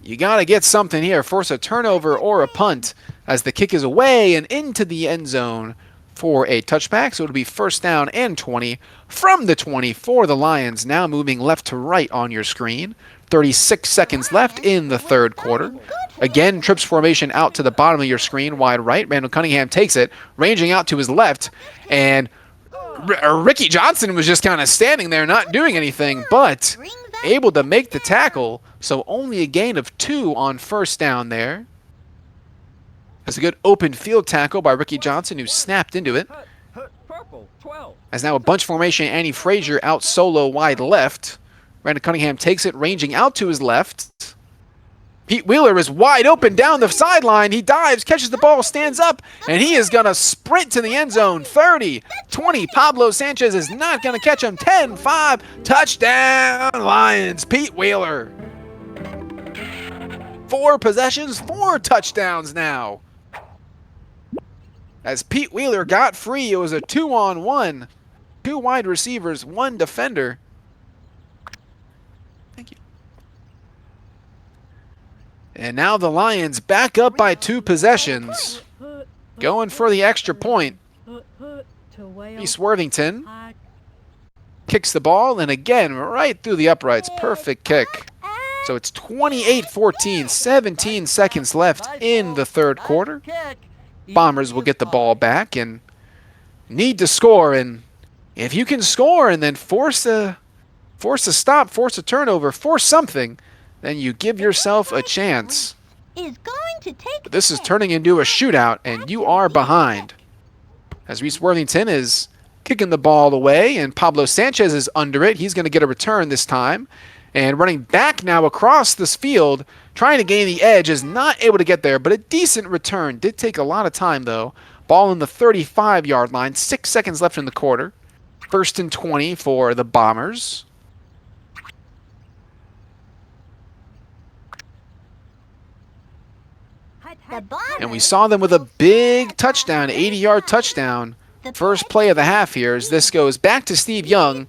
You got to get something here. Force a turnover or a punt as the kick is away and into the end zone for a touchback. So it'll be 1st down and 20 from the 20 for the Lions. Now moving left to right on your screen. 36 seconds left in the third quarter. Again, trips formation out to the bottom of your screen, wide right. Randall Cunningham takes it, ranging out to his left, and Ricky Johnson was just kind of standing there not doing anything, but able to make the tackle. So only a gain of 2 on 1st down there. That's a good open field tackle by Ricky Johnson, who snapped into it. As now a bunch formation, Annie Frazier out solo wide left. Randall Cunningham takes it, ranging out to his left. Pete Wheeler is wide open down the sideline. He dives, catches the ball, stands up, and he is going to sprint to the end zone. 30, 20. Pablo Sanchez is not going to catch him. 10, 5. Touchdown, Lions. Pete Wheeler. 4 possessions, 4 touchdowns now. As Pete Wheeler got free, it was a 2-on-1. 2 wide receivers, 1 defender. Thank you. And now the Lions back up by 2 possessions. Going for the extra point. Reese Worthington kicks the ball, and again, right through the uprights. Perfect kick. So it's 28-14, 17 seconds left in the third quarter. Bombers will get the ball back and need to score, and If you can score and then force a stop, force a turnover, force something, then you give yourself a chance. Is going to take But this is turning into a shootout, and you are behind. As Reese Worthington is kicking the ball away, and Pablo Sanchez is under it. He's going to get a return this time. And running back now across this field, trying to gain the edge, is not able to get there, but a decent return. Did take a lot of time, though. Ball in the 35-yard line, 6 seconds left in the quarter. 1st and 20 for the Bombers. And we saw them with a big touchdown, 80-yard touchdown. First play of the half here as this goes back to Steve Young.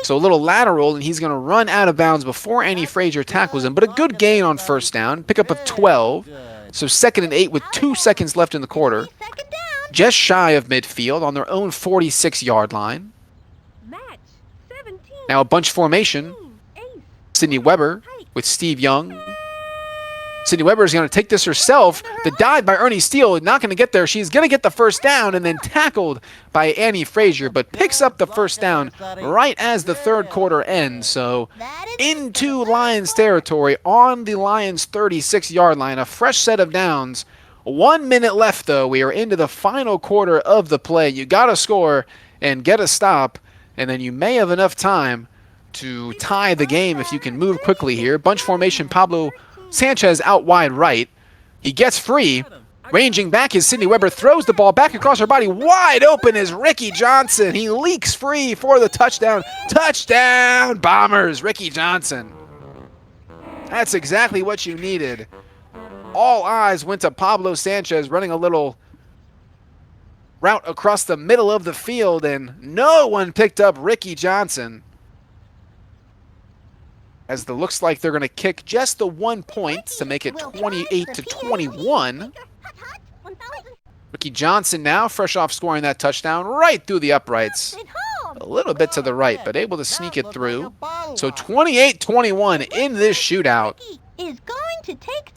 So a little lateral, and he's going to run out of bounds before Andy Frazier tackles him. But a good gain on first down, pickup of 12. So 2nd and 8 with 2 seconds left in the quarter. Just shy of midfield on their own 46-yard line. Now a bunch formation. Sydney Weber with Steve Young. Sydney Weber is going to take this herself. The dive by Ernie Steele, not going to get there. She's going to get the first down and then tackled by Annie Frazier, but picks up the first down right as the third quarter ends. So into Lions territory on the Lions 36-yard line. A fresh set of downs. 1 minute left, though. We are into the final quarter of the play. You got to score and get a stop, and then you may have enough time to tie the game if you can move quickly here. Bunch formation, Pablo Sanchez out wide right. He gets free. Ranging back is Sydney Weber. Throws the ball back across her body. Wide open is Ricky Johnson. He leaks free for the touchdown. Touchdown, Bombers. Ricky Johnson. That's exactly what you needed. All eyes went to Pablo Sanchez running a little route across the middle of the field, and no one picked up Ricky Johnson. As it looks like they're going to kick just the 1 point to make it 28-21. Ricky Johnson now fresh off scoring that touchdown right through the uprights. A little bit to the right, but able to sneak it through. So 28-21 in this shootout.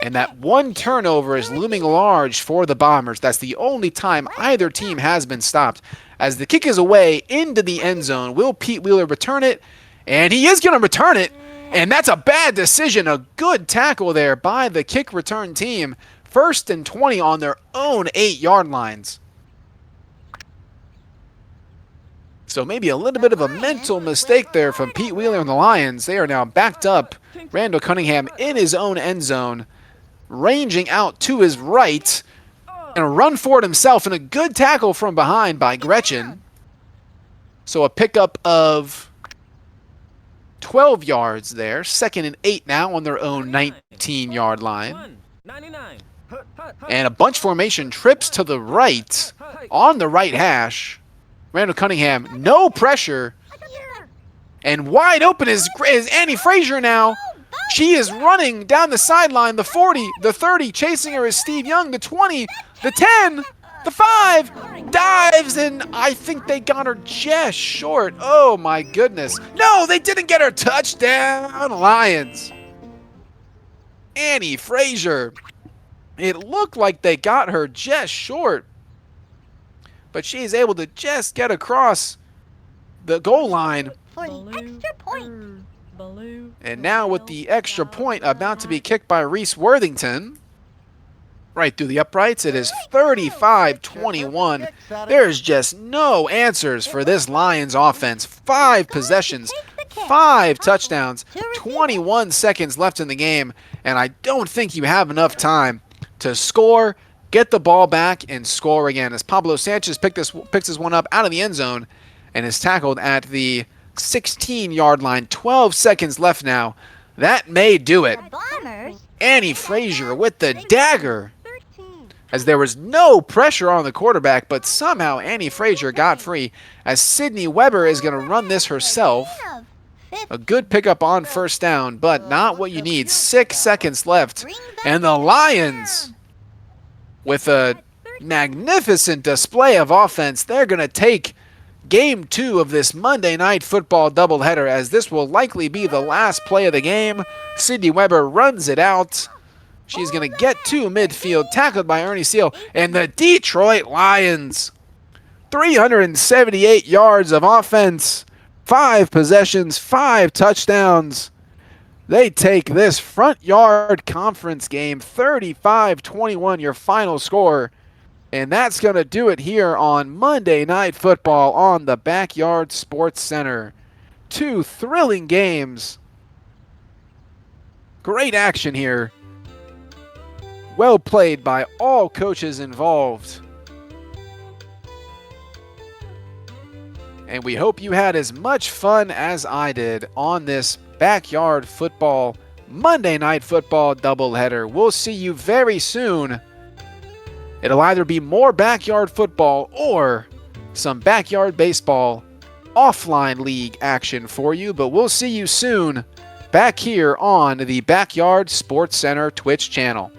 And that one turnover is looming large for the Bombers. That's the only time either team has been stopped. As the kick is away into the end zone, will Pete Wheeler return it? And he is going to return it. And that's a bad decision. A good tackle there by the kick return team. 1st and 20 on their own 8-yard lines. So maybe a little bit of a mental mistake there from Pete Wheeler and the Lions. They are now backed up. Randall Cunningham in his own end zone. Ranging out to his right. And a run for it himself. And a good tackle from behind by Gretchen. So a pickup of 12 yards there. 2nd and 8 now on their own 19-yard line. And a bunch formation trips to the right on the right hash. Randall Cunningham, no pressure. And wide open is Annie Frazier now. She is running down the sideline, the 40, the 30. Chasing her is Steve Young, the 20, the 10, the 5. Dives, and I think they got her just short. Oh, my goodness. No, they didn't get her. Touchdown, Lions. Annie Frazier. It looked like they got her just short. But she's able to just get across the goal line. For the extra point. And now with the extra point about to be kicked by Reese Worthington. Right through the uprights, it is 35-21. There's just no answers for this Lions offense. 5 possessions, 5 touchdowns, 21 seconds left in the game. And I don't think you have enough time to score, get the ball back, and score again. As Pablo Sanchez picks this one up out of the end zone and is tackled at the 16-yard line. 12 seconds left now. That may do it. Annie Frazier with the dagger. As there was no pressure on the quarterback, but somehow Annie Frazier got free as Sydney Weber is going to run this herself. A good pickup on first down, but not what you need. 6 seconds left. And the Lions, with a magnificent display of offense, they're going to take Game 2 of this Monday Night Football doubleheader, as this will likely be the last play of the game. Sydney Weber runs it out. She's going to get to midfield, tackled by Ernie Steele. And the Detroit Lions 378 yards of offense, 5 possessions, 5 touchdowns. They take this front yard conference game 35-21, your final score. And that's going to do it here on Monday Night Football on the Backyard Sports Center. 2 thrilling games. Great action here. Well played by all coaches involved. And we hope you had as much fun as I did on this Backyard Football, Monday Night Football doubleheader. We'll see you very soon. It'll either be more backyard football or some backyard baseball offline league action for you, but we'll see you soon back here on the Backyard Sports Center Twitch channel.